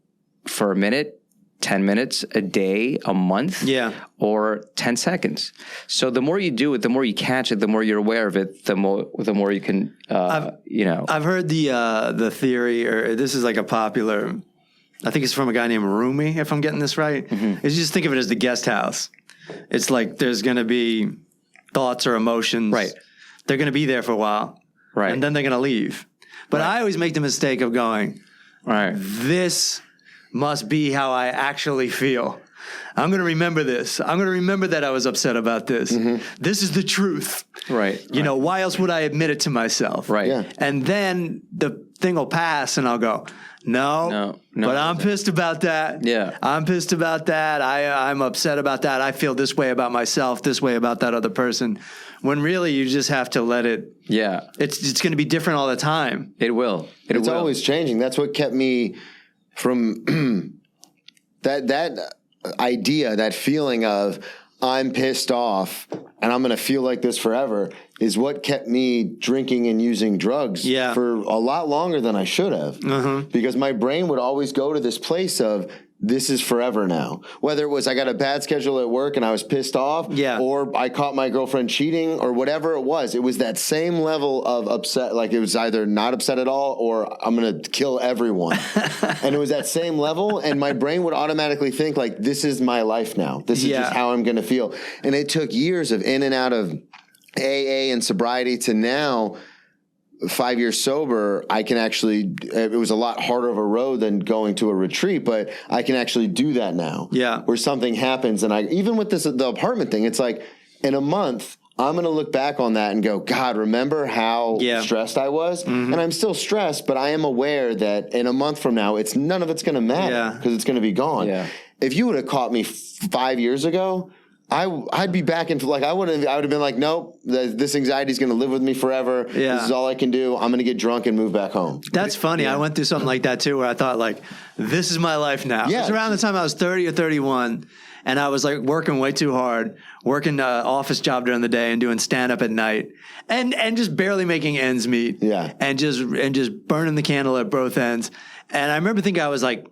for a minute, 10 minutes, a day, a month, or 10 seconds? So the more you do it, the more you catch it, the more you're aware of it, the more you can, I've heard the theory, or this is like a popular, I think it's from a guy named Rumi, if I'm getting this right, is you just think of it as the guest house. It's like there's going to be thoughts or emotions. Right. They're going to be there for a while. Right. And then they're going to leave. But I always make the mistake of going, this must be how I actually feel. I'm going to remember this. I'm going to remember that I was upset about this. This is the truth. Right. Why else would I admit it to myself? Right. Yeah. And then the thing will pass and I'll go, no, but I'm pissed about that. Yeah. I'm pissed about that. I'm upset about that. I feel this way about myself, this way about that other person. When really you just have to let it. Yeah. It's going to be different all the time. It will. It's always changing. That's what kept me from that idea, that feeling of I'm pissed off and I'm going to feel like this forever is what kept me drinking and using drugs for a lot longer than I should have. Because my brain would always go to this place of this is forever now. Whether it was I got a bad schedule at work and I was pissed off, or I caught my girlfriend cheating, or whatever it was that same level of upset. Like it was either not upset at all or I'm going to kill everyone. And it was that same level, and my brain would automatically think like, this is my life now. This is just how I'm going to feel. And it took years of in and out of AA and sobriety to now 5 years sober, I can actually, it was a lot harder of a road than going to a retreat, but I can actually do that now. Yeah. Where something happens and even with the apartment thing, it's like in a month, I'm going to look back on that and go, God, remember how stressed I was? And I'm still stressed, but I am aware that in a month from now, none of it's going to matter because it's going to be gone. Yeah. If you would have caught me 5 years ago, I'd be back into like I would have been like, nope, this anxiety is going to live with me forever. Yeah. This is all I can do. I'm going to get drunk and move back home. That's funny. I went through something like that too, where I thought like, this is my life now. Yeah. It was around the time I was 30 or 31, and I was like working way too hard, working an office job during the day and doing stand up at night, and just barely making ends meet. Yeah. And just burning the candle at both ends. And I remember thinking I was like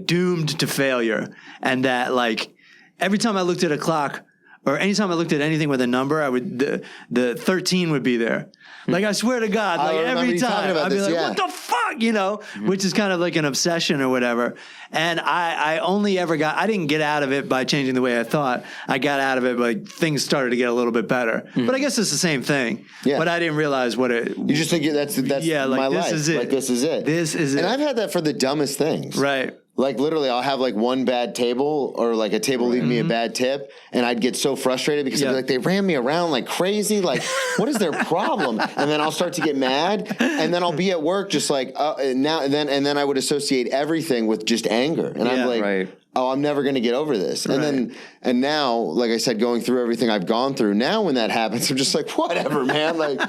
doomed to failure, and that like. Every time I looked at a clock, or anytime I looked at anything with a number, the 13 would be there. Like I swear to God, like every time I'd be like, what the fuck, you know? Which is kind of like an obsession or whatever. And I only ever I didn't get out of it by changing the way I thought. I got out of it by things started to get a little bit better. But I guess it's the same thing. Yeah. But I didn't realize what it. You just think that's like, my life. Is it. Like this is it. This is it. And I've had that for the dumbest things. Right. Like literally, I'll have like one bad table or like a table leave me a bad tip, and I'd get so frustrated because I'd be like, they ran me around like crazy. Like, what is their problem? And then I'll start to get mad, and then I'll be at work just like and then I would associate everything with just anger, and I'm like, oh, I'm never going to get over this. And now, like I said, going through everything I've gone through, now when that happens, I'm just like, whatever, man. Like,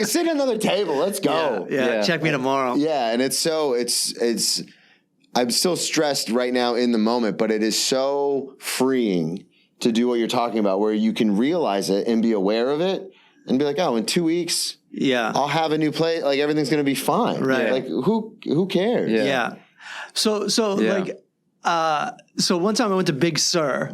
sit at another table. Let's go. Yeah. Check me tomorrow. Yeah, and it's I'm still stressed right now in the moment, but it is so freeing to do what you're talking about, where you can realize it and be aware of it and be like, oh, in 2 weeks, I'll have a new plate. Like everything's going to be fine. Right. Like who cares? Yeah. So one time I went to Big Sur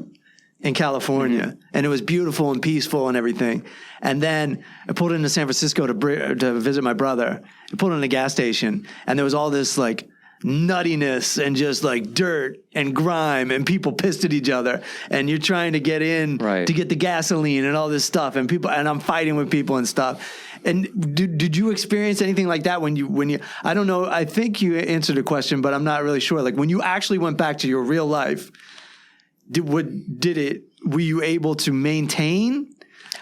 in California, and it was beautiful and peaceful and everything. And then I pulled into San Francisco to visit my brother. I pulled in a gas station, and there was all this like nuttiness and just like dirt and grime and people pissed at each other, and you're trying to get in to get the gasoline and all this stuff, and I'm fighting with people and stuff. And did you experience anything like that when you I don't know, I think you answered the question, but I'm not really sure. Like when you actually went back to your real life, were you able to maintain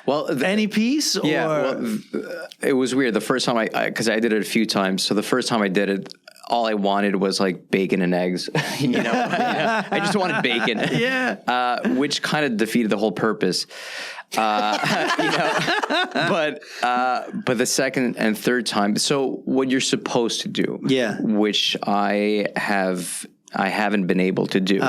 any peace? It was weird the first time because I did it a few times. So the first time I did it, all I wanted was like bacon and eggs. I just wanted bacon. Which kind of defeated the whole purpose. But the second and third time. So what you're supposed to do, which I haven't been able to do,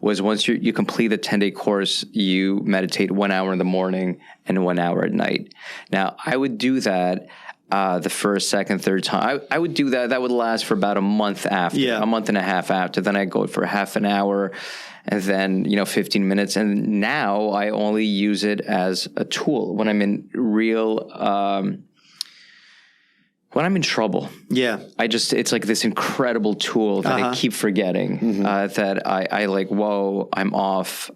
was once you complete the 10-day course, you meditate 1 hour in the morning and 1 hour at night. Now, I would do that the first, second, third time. I would do that. That would last for about a month a month and a half after. Then I go for half an hour and then, 15 minutes. And now I only use it as a tool when I'm in when I'm in trouble. It's like this incredible tool that I keep forgetting, that I like, whoa, I'm off.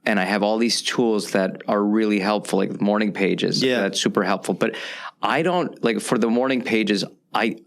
And I have all these tools that are really helpful, like morning pages. That's super helpful. But I don't, like for the morning pages, I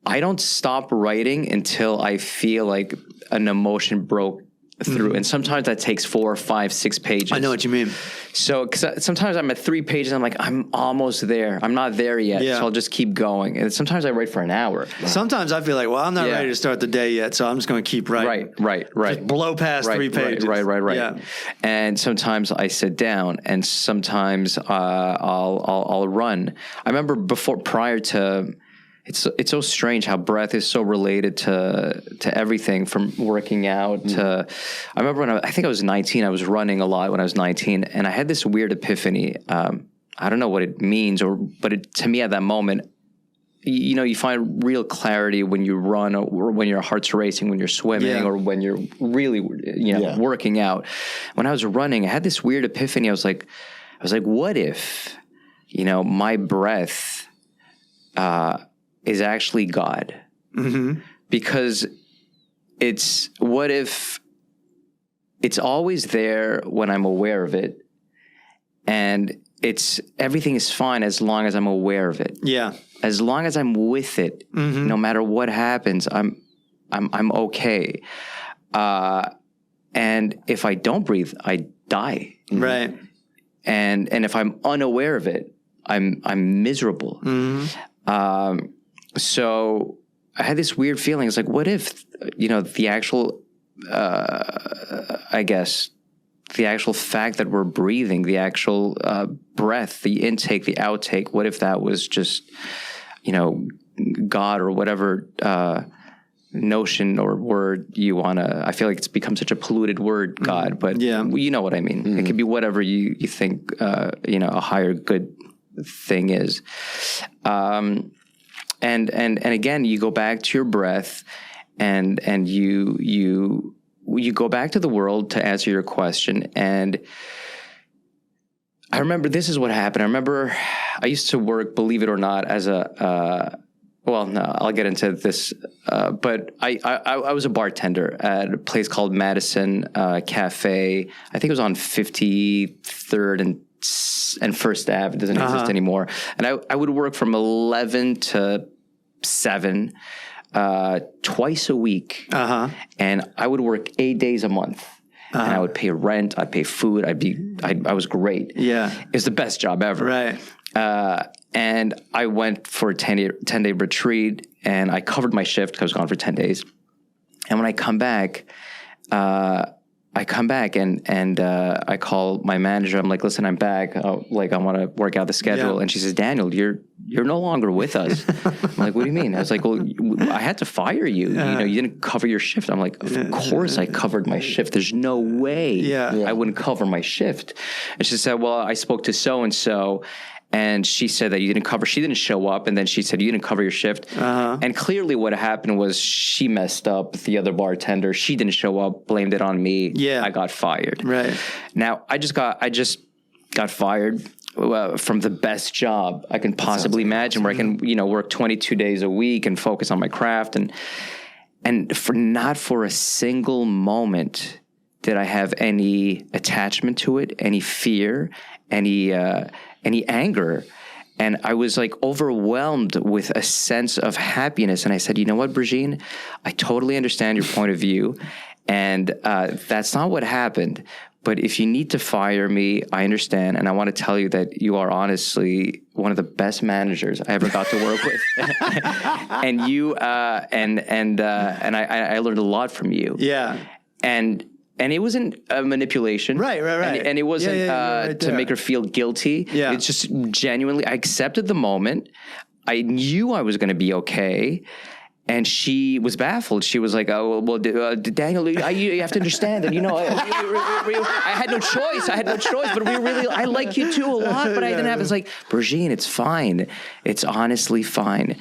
don't stop writing until I feel like an emotion broke through. And sometimes that takes 4, 5, 6 pages. I know what you mean. So, because sometimes I'm at 3 pages, I'm like, I'm almost there. I'm not there yet. So I'll just keep going. And sometimes I write for an hour. Sometimes I feel like, well, I'm not ready to start the day yet, so I'm just going to keep writing. Right. Just blow past 3 pages. Right. Yeah. And sometimes I sit down, and sometimes I'll run. I remember prior to. It's so strange how breath is so related to everything from working out to. I remember when I think I was 19. I was running a lot when I was 19, and I had this weird epiphany. I don't know what it means, but to me at that moment, you find real clarity when you run, or when your heart's racing, when you're swimming, or when you're really working out. When I was running, I had this weird epiphany. I was like, what if, my breath. Is actually God. Because what if it's always there when I'm aware of it, and everything is fine as long as I'm aware of it. As long as I'm with it, no matter what happens, I'm okay. And if I don't breathe, I die. Right. And if I'm unaware of it, I'm miserable. So I had this weird feeling. It's like, what if, the actual, I guess, the actual fact that we're breathing, the actual breath, the intake, the outtake. What if that was just, God or whatever notion or word you want to, I feel like it's become such a polluted word, God, but you know what I mean. Mm-hmm. It could be whatever you think, a higher good thing is. And again, you go back to your breath and you go back to the world to answer your question. And I remember this is what happened. I remember I used to work, believe it or not, as I'll get into this. But I was a bartender at a place called Madison Cafe. I think it was on 53rd and First Ave. It doesn't exist anymore. And I would work from 11 to 7 twice a week. And I would work 8 days a month. And I would pay rent, I'd pay food, I was great. Yeah. It was the best job ever. Right. And I went for a 10-day retreat, and I covered my shift because I was gone for 10 days. And when I come back, and I call my manager. I'm like, listen, I'm back. I want to work out the schedule. Yeah. And she says, Daniel, you're no longer with us. I'm like, what do you mean? I was like, well, I had to fire you. You didn't cover your shift. I'm like, of course I covered my shift. There's no way I wouldn't cover my shift. And she said, well, I spoke to so-and-so. And she said that she didn't show up. And then she said, you didn't cover your shift. And clearly what happened was she messed up the other bartender. She didn't show up, blamed it on me. Yeah. I got fired. Right. Now I just got fired from the best job I can possibly imagine, where I can, work 22 days a week and focus on my craft. And not for a single moment did I have any attachment to it, any fear, any anger. And I was like overwhelmed with a sense of happiness. And I said, you know what, Brigitte, I totally understand your point of view. And that's not what happened. But if you need to fire me, I understand. And I want to tell you that you are honestly one of the best managers I ever got to work with. And I learned a lot from you. Yeah. And it wasn't a manipulation. Right. And it wasn't to make her feel guilty. Yeah. It's just genuinely, I accepted the moment. I knew I was going to be okay. And she was baffled. She was like, oh, well, Daniel, you have to understand that, I had no choice. But I like you too a lot, but I didn't have, it's like, Brigitte, it's fine. It's honestly fine.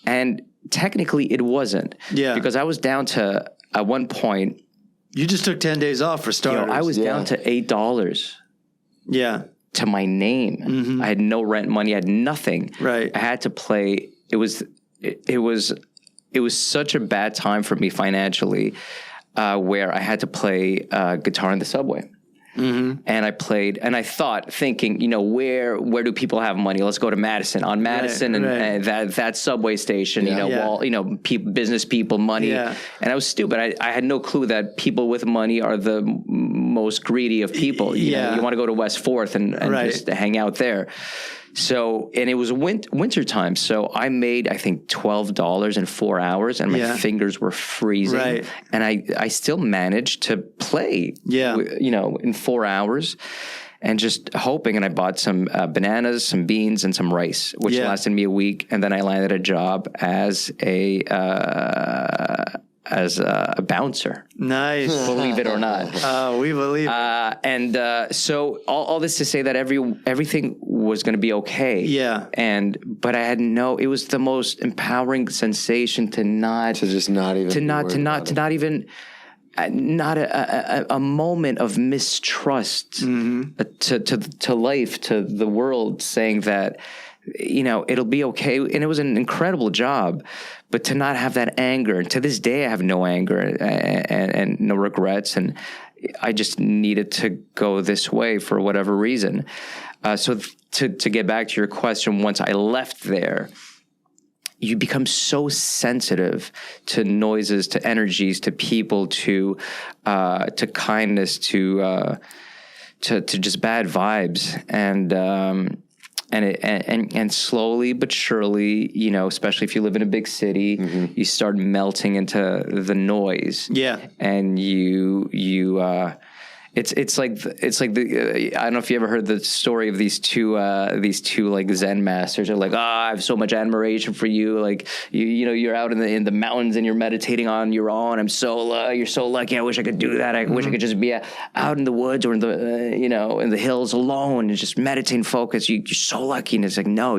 And technically it wasn't. Yeah. Because I was down to, at one point, you just took 10 days off for starters. I was down to $8. Yeah. To my name. Mm-hmm. I had no rent money. I had nothing. Right. I had to play. It was such a bad time for me financially, where I had to play guitar in the subway. Mm-hmm. And I played, and I thought, thinking, where do people have money? Let's go to Madison. On Madison and that subway station, business people, money. Yeah. And I was stupid. I had no clue that people with money are the most greedy of people. You want to go to West 4th and just hang out there. So, and it was winter time. So I made, I think, $12 in 4 hours, and my fingers were freezing. Right. And I still managed to play, in 4 hours, and just hoping. And I bought some bananas, some beans, and some rice, which lasted me a week. And then I landed a job as a bouncer. Nice. Believe it or not. Oh, we believe. So all this to say that everything was going to be okay. Yeah. But I had it was the most empowering sensation to not a moment of mistrust to life, to the world, saying that, it'll be okay. And it was an incredible job, but to not have that anger. And to this day, I have no anger and no regrets. And I just needed to go this way for whatever reason. So to get back to your question, once I left there, you become so sensitive to noises, to energies, to people, to kindness, to just bad vibes. And slowly but surely, especially if you live in a big city, you start melting into the noise. Yeah. And It's like the I don't know if you ever heard the story of these two like Zen masters. They're like, I have so much admiration for you. Like you're out in the mountains and you're meditating on your own. You're so lucky. I wish I could do that. I wish I could just be out in the woods or in the in the hills alone and just meditate and focus. You're so lucky. And it's like, no,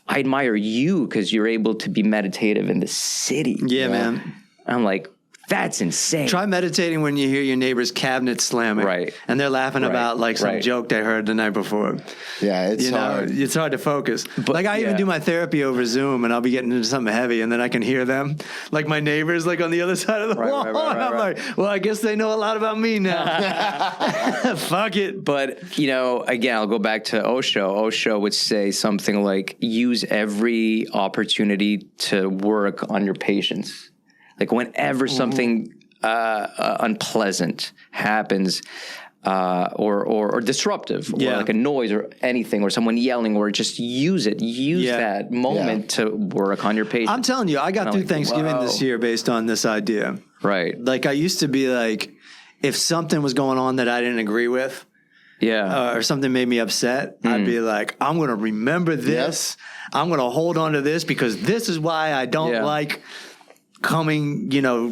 I admire you because you're able to be meditative in the city. Yeah, man. I'm like, that's insane. Try meditating when you hear your neighbor's cabinet slamming. Right. And they're laughing about like some joke they heard the night before. Yeah, it's hard. It's hard to focus. But, like I even do my therapy over Zoom and I'll be getting into something heavy and then I can hear them, like my neighbors like on the other side of the wall. I'm like, well, I guess they know a lot about me now. Fuck it. But, again, I'll go back to Osho. Osho would say something like, use every opportunity to work on your patience. Like whenever something unpleasant happens or disruptive, or like a noise or anything, or someone yelling, or just use that moment to work on your patience. I'm telling you, I got through Thanksgiving this year based on this idea. Right. Like I used to be like, if something was going on that I didn't agree with, or something made me upset, I'd be like, I'm going to remember this. Yep. I'm going to hold on to this because this is why I don't like coming,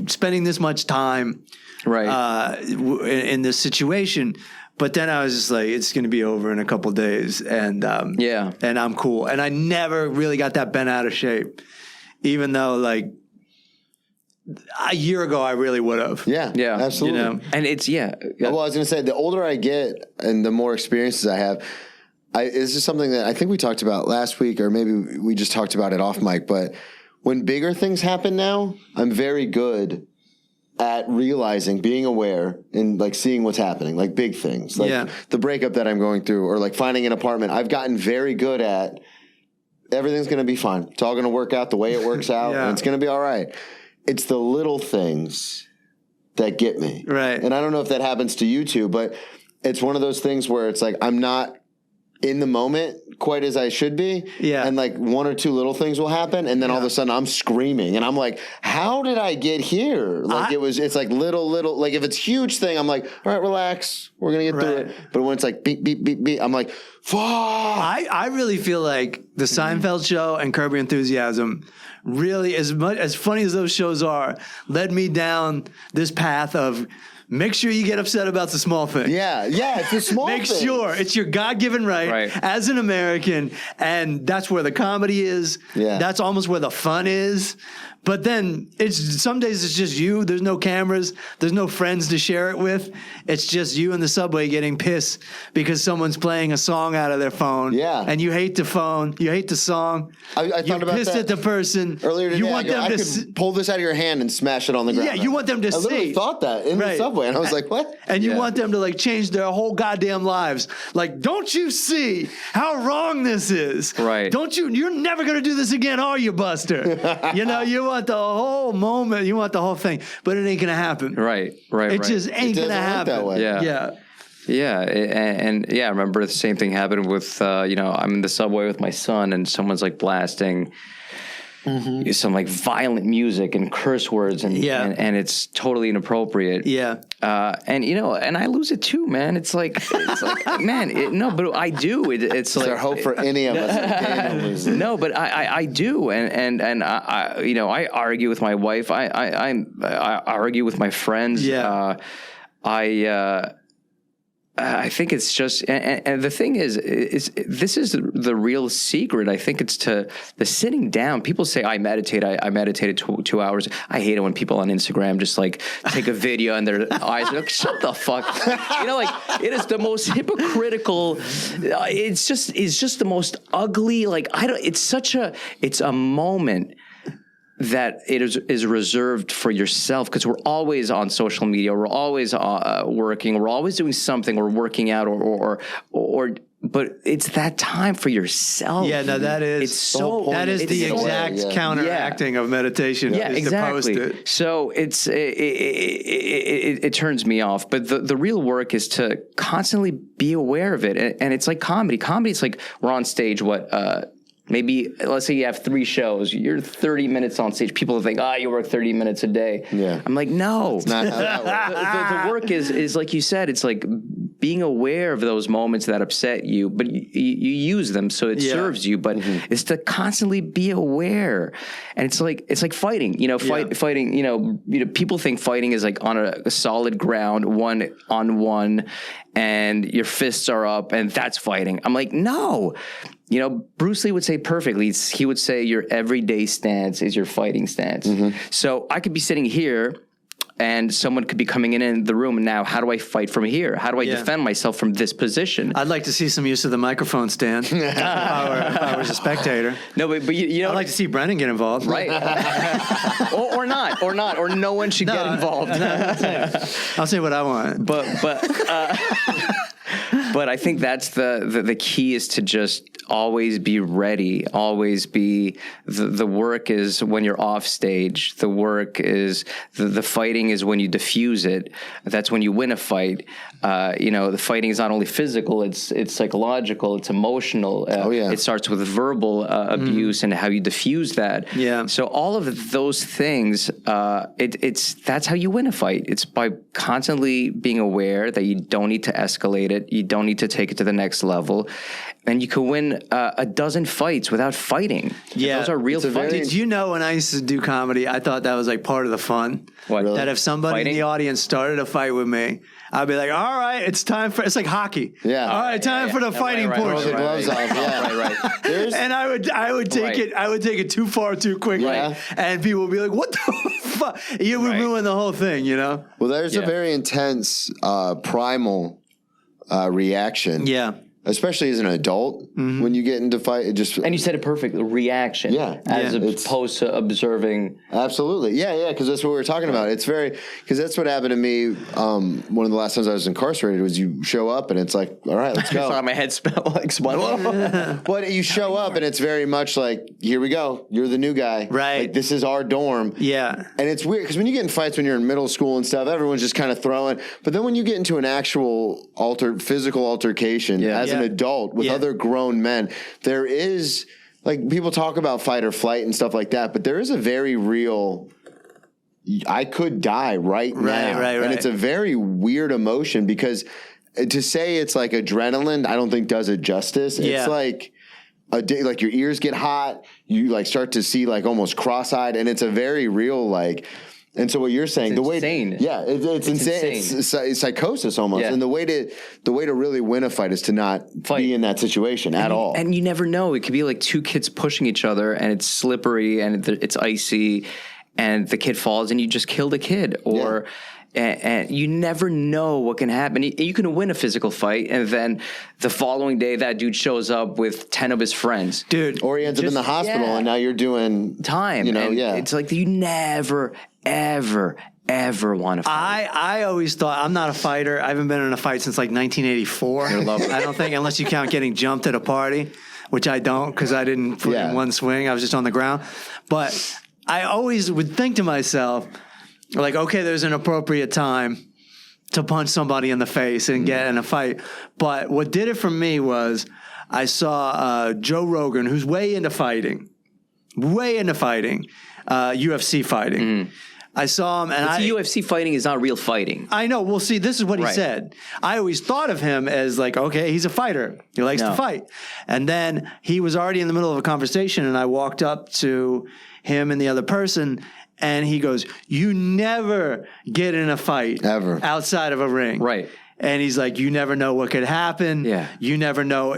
spending this much time in this situation. But then I was just like, it's going to be over in a couple of days. And and I'm cool. And I never really got that bent out of shape, even though like a year ago I really would have. Yeah, absolutely. And it's, Well, I was going to say, the older I get and the more experiences I have, it's just something that I think we talked about last week, or maybe we just talked about it off mic, but when bigger things happen now, I'm very good at realizing, being aware, and like seeing what's happening, like big things, like the breakup that I'm going through, or like finding an apartment. I've gotten very good at everything's going to be fine. It's all going to work out the way it works out, and it's going to be all right. It's the little things that get me. Right. And I don't know if that happens to you too, but it's one of those things where it's like I'm not in the moment quite as I should be. Yeah. And like one or two little things will happen. And then all of a sudden I'm screaming and I'm like, how did I get here? Like it's like little, like if it's huge thing, I'm like, all right, relax. We're going to get through it. But when it's like beep, beep, beep, beep, I'm like, fuck. I really feel like the Seinfeld show and Curb Your Enthusiasm really, as funny as those shows are, led me down this path of make sure you get upset about the small thing. Yeah, it's the small thing. Make sure. It's your God-given right as an American, and that's where the comedy is. Yeah. That's almost where the fun is. But then some days it's just you. There's no cameras. There's no friends to share it with. It's just you in the subway getting pissed because someone's playing a song out of their phone. Yeah. And you hate the phone. You hate the song. I thought You're about pissed that at the person. Earlier today, I could pull this out of your hand and smash it on the ground. Yeah, you want them to see. I literally thought that in the subway, and I was like, what? And you want them to like change their whole goddamn lives. Like, don't you see how wrong this is? Right. You're never going to do this again, are you, Buster? You want the whole moment. You want the whole thing. But it ain't going to happen. Right. It just ain't going to happen. That way. Yeah. And I remember the same thing happened with, I'm in the subway with my son and someone's like blasting some like violent music and curse words and it's totally inappropriate. Yeah. And I lose it too, man. It's like man, but I do. It's like, is there hope for any of us? No, but I do. And I argue with my wife. I argue with my friends. Yeah. I think it's just, and the thing is this is the real secret. I think it's to the sitting down. People say, I meditate. I meditated 2 hours. I hate it when people on Instagram just like take a video and their eyes are like, shut the fuck. It is the most hypocritical. It's just the most ugly. It's a moment that it is reserved for yourself, because we're always on social media, we're always working, we're always doing something, we're working out, but it's that time for yourself. Yeah, no, that is the exact counteracting of meditation. Yeah, exactly. To post it. So it turns me off. But the real work is to constantly be aware of it, and it's like comedy. Comedy is like we're on stage. Maybe, let's say you have 3 shows. You're 30 minutes on stage. People think, you work 30 minutes a day. Yeah. I'm like, no. It's not how that works. The work is like you said, it's like being aware of those moments that upset you, but you use them so it serves you. But it's to constantly be aware. And it's like fighting. Fighting. People think fighting is like on a solid ground, 1-on-1, and your fists are up, and that's fighting. I'm like, no. Bruce Lee would say perfectly. He would say your everyday stance is your fighting stance. So I could be sitting here and someone could be coming in the room, and now how do I fight from here? How do I defend myself from this position? I'd like to see some use of the microphone stand if I was a spectator. No, but I'd like to see Brennan get involved. Right. or no one should get involved. I'll say what I want. But I think that's the key, is to just always be ready. Always be the work is when you're off stage. The work is the fighting is when you diffuse it. That's when you win a fight. The fighting is not only physical; it's psychological. It's emotional. It starts with verbal abuse and how you diffuse that. Yeah. So all of those things, that's how you win a fight. It's by constantly being aware that you don't need to escalate it. You don't need to take it to the next level. And you can win a dozen fights without fighting. Yeah. Those are real fights. Did you know when I used to do comedy, I thought that was like part of the fun? What? That if somebody in the audience started a fight with me, I'd be like, all right, it's like hockey. Yeah. All right, time for the fighting portion. Throw the gloves off. Yeah. Right. And I would take it too far too quickly. Yeah. And people would be like, what the fuck? You would ruin the whole thing, Well, there's a very intense primal reaction. Yeah. Especially as an adult, when you get into fight, it just... And you said it perfectly, reaction. Yeah. As opposed to observing. Absolutely. Yeah, because that's what we were talking about. It's because that's what happened to me one of the last times I was incarcerated, was you show up and it's like, all right, let's go. I saw my head smell like SpongeBob. But you show up and it's very much like, here we go. You're the new guy. Right. Like, this is our dorm. Yeah. And it's weird because when you get in fights when you're in middle school and stuff, everyone's just kind of throwing. But then when you get into an actual physical altercation as an adult with other grown men, there is, like, people talk about fight or flight and stuff like that, but there is a very real, I could die right now. And it's a very weird emotion, because to say it's like adrenaline, I don't think does it justice. It's like like your ears get hot, you like start to see like almost cross-eyed, and it's a very real and so what you're saying, it's insane. It's insane. It's psychosis almost. Yeah. And the way to really win a fight is to not be in that situation at all. And you never know. It could be like 2 kids pushing each other, and it's slippery and it's icy, and the kid falls and you just kill the kid. Or and you never know what can happen. You can win a physical fight, and then the following day that dude shows up with 10 of his friends. Dude. Or he ends up in the hospital, and now you're doing time. It's like you never, ever want to fight. I always thought, I'm not a fighter. I haven't been in a fight since like 1984. I don't think, unless you count getting jumped at a party, which I don't, because I didn't put in one swing. I was just on the ground. But I always would think to myself, like, okay, there's an appropriate time to punch somebody in the face and get in a fight. But what did it for me was I saw Joe Rogan, who's way into fighting, UFC fighting. I saw him, and UFC fighting is not real fighting. I know. Well, see, this is what he said. I always thought of him as like, okay, he's a fighter. He likes to fight. And then he was already in the middle of a conversation, and I walked up to him and the other person, and he goes, "You never get in a fight ever outside of a ring." Right. And he's like, you never know what could happen. Yeah. You never know.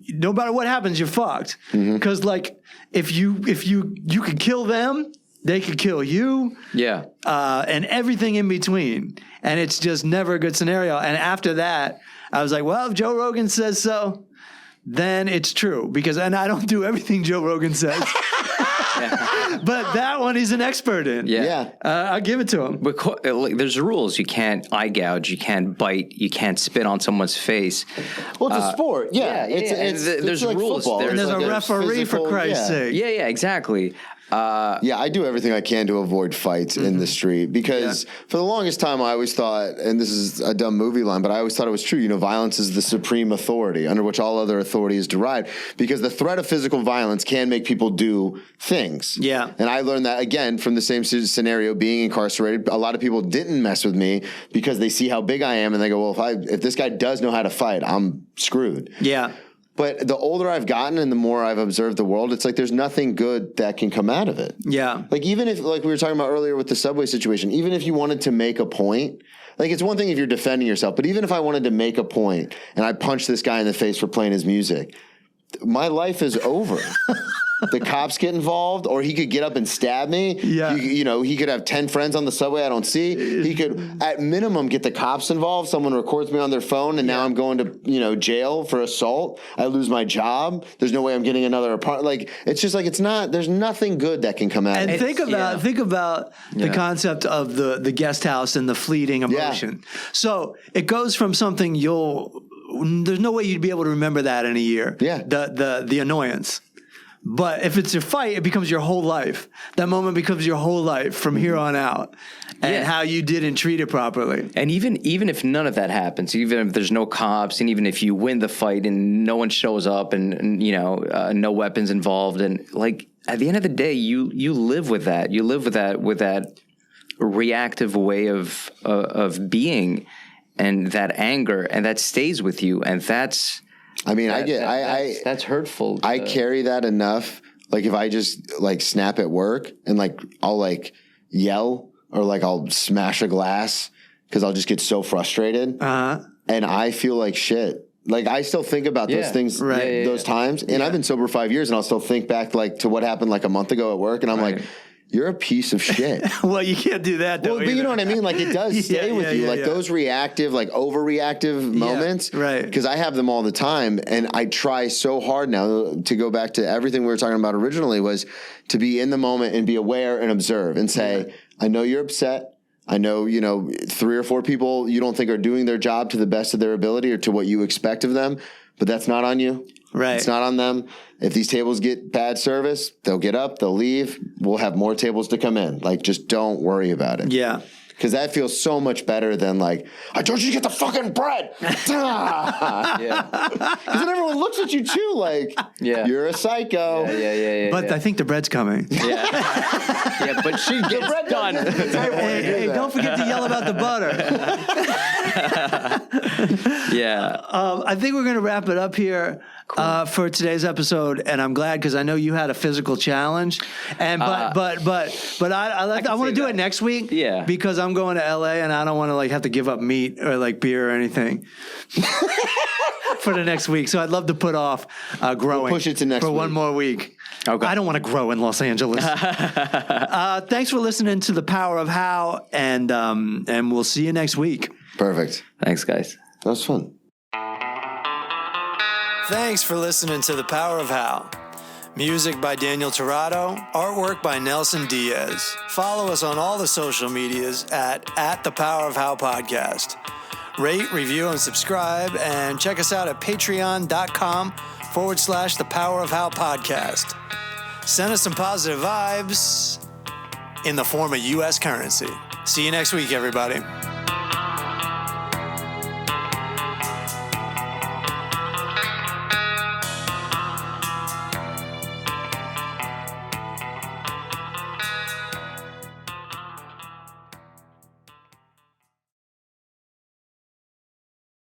No matter what happens, you're fucked. Because like, if you could kill them, they could kill you. Yeah. And everything in between. And it's just never a good scenario. And after that, I was like, well, if Joe Rogan says so, then it's true. And I don't do everything Joe Rogan says. But that one he's an expert in. I'll give it to him. But there's rules. You can't eye gouge. You can't bite. You can't spit on someone's face. Well, it's a sport. There's like rules. Football. And there's like a referee, for Christ's sake. Yeah, exactly. Yeah, I do everything I can to avoid fights in the street because for the longest time I always thought, and this is a dumb movie line, but I always thought it was true, violence is the supreme authority under which all other authority is derived because the threat of physical violence can make people do things. Yeah. And I learned that, again, from the same scenario, being incarcerated. A lot of people didn't mess with me because they see how big I am and they go, well, if this guy does know how to fight, I'm screwed. Yeah. But the older I've gotten and the more I've observed the world, it's like there's nothing good that can come out of it. Yeah. Like even if, like we were talking about earlier with the subway situation, even if you wanted to make a point, like it's one thing if you're defending yourself, but even if I wanted to make a point and I punched this guy in the face for playing his music, my life is over. The cops get involved, or he could get up and stab me. Yeah. He could have 10 friends on the subway I don't see. He could, at minimum, get the cops involved. Someone records me on their phone, and now I'm going to, jail for assault. I lose my job. There's no way I'm getting another apartment. Like, it's just like, there's nothing good that can come out of it. And think about the concept of the guest house and the fleeting emotion. Yeah. So it goes from something there's no way you'd be able to remember that in a year. Yeah. The annoyance. But if it's a fight, it becomes your whole life. That moment becomes your whole life from here on out, and how you didn't treat it properly. And even if none of that happens, even if there's no cops, and even if you win the fight and no one shows up, and no weapons involved, and like at the end of the day, you live with that. You live with that reactive way of being, and that anger, and that stays with you, and that's. I mean, that's hurtful. I carry that enough. Like if I just like snap at work and like I'll like yell or like I'll smash a glass because I'll just get so frustrated. And I feel like shit. Like I still think about those things, those times. And I've been sober 5 years, and I'll still think back like to what happened like a month ago at work, and I'm like, you're a piece of shit. Well, you can't do that, though. Well, but you know what I mean? Like, it does stay with you. Like, those reactive, like, overreactive moments. Right. Because I have them all the time. And I try so hard now to go back to everything we were talking about originally was to be in the moment and be aware and observe and say, I know you're upset. I know, 3 or 4 people you don't think are doing their job to the best of their ability or to what you expect of them. But that's not on you. Right. It's not on them. If these tables get bad service, they'll get up, they'll leave. We'll have more tables to come in. Like, just don't worry about it. Yeah. Because that feels so much better than like, I told you to get the fucking bread. Yeah. Because then everyone looks at you too like, you're a psycho. Yeah. But I think the bread's coming. Yeah, but she gets done. Hey, don't forget to yell about the butter. I think we're going to wrap it up here for today's episode, and I'm glad because I know you had a physical challenge, and but I want to do it next week, because I'm going to LA and I don't want to like have to give up meat or like beer or anything for the next week. So I'd love to put off growing. We'll push it to next week. One more week. Okay. I don't want to grow in Los Angeles. Thanks for listening to The Power of How, and we'll see you next week. Perfect. Thanks, guys. That was fun. Thanks for listening to The Power of How. Music by Daniel Torado, artwork by Nelson Diaz. Follow us on all the social medias at The Power of How Podcast. Rate, review, and subscribe, and check us out at patreon.com/The Power of How Podcast. Send us some positive vibes in the form of U.S. currency. See you next week, everybody.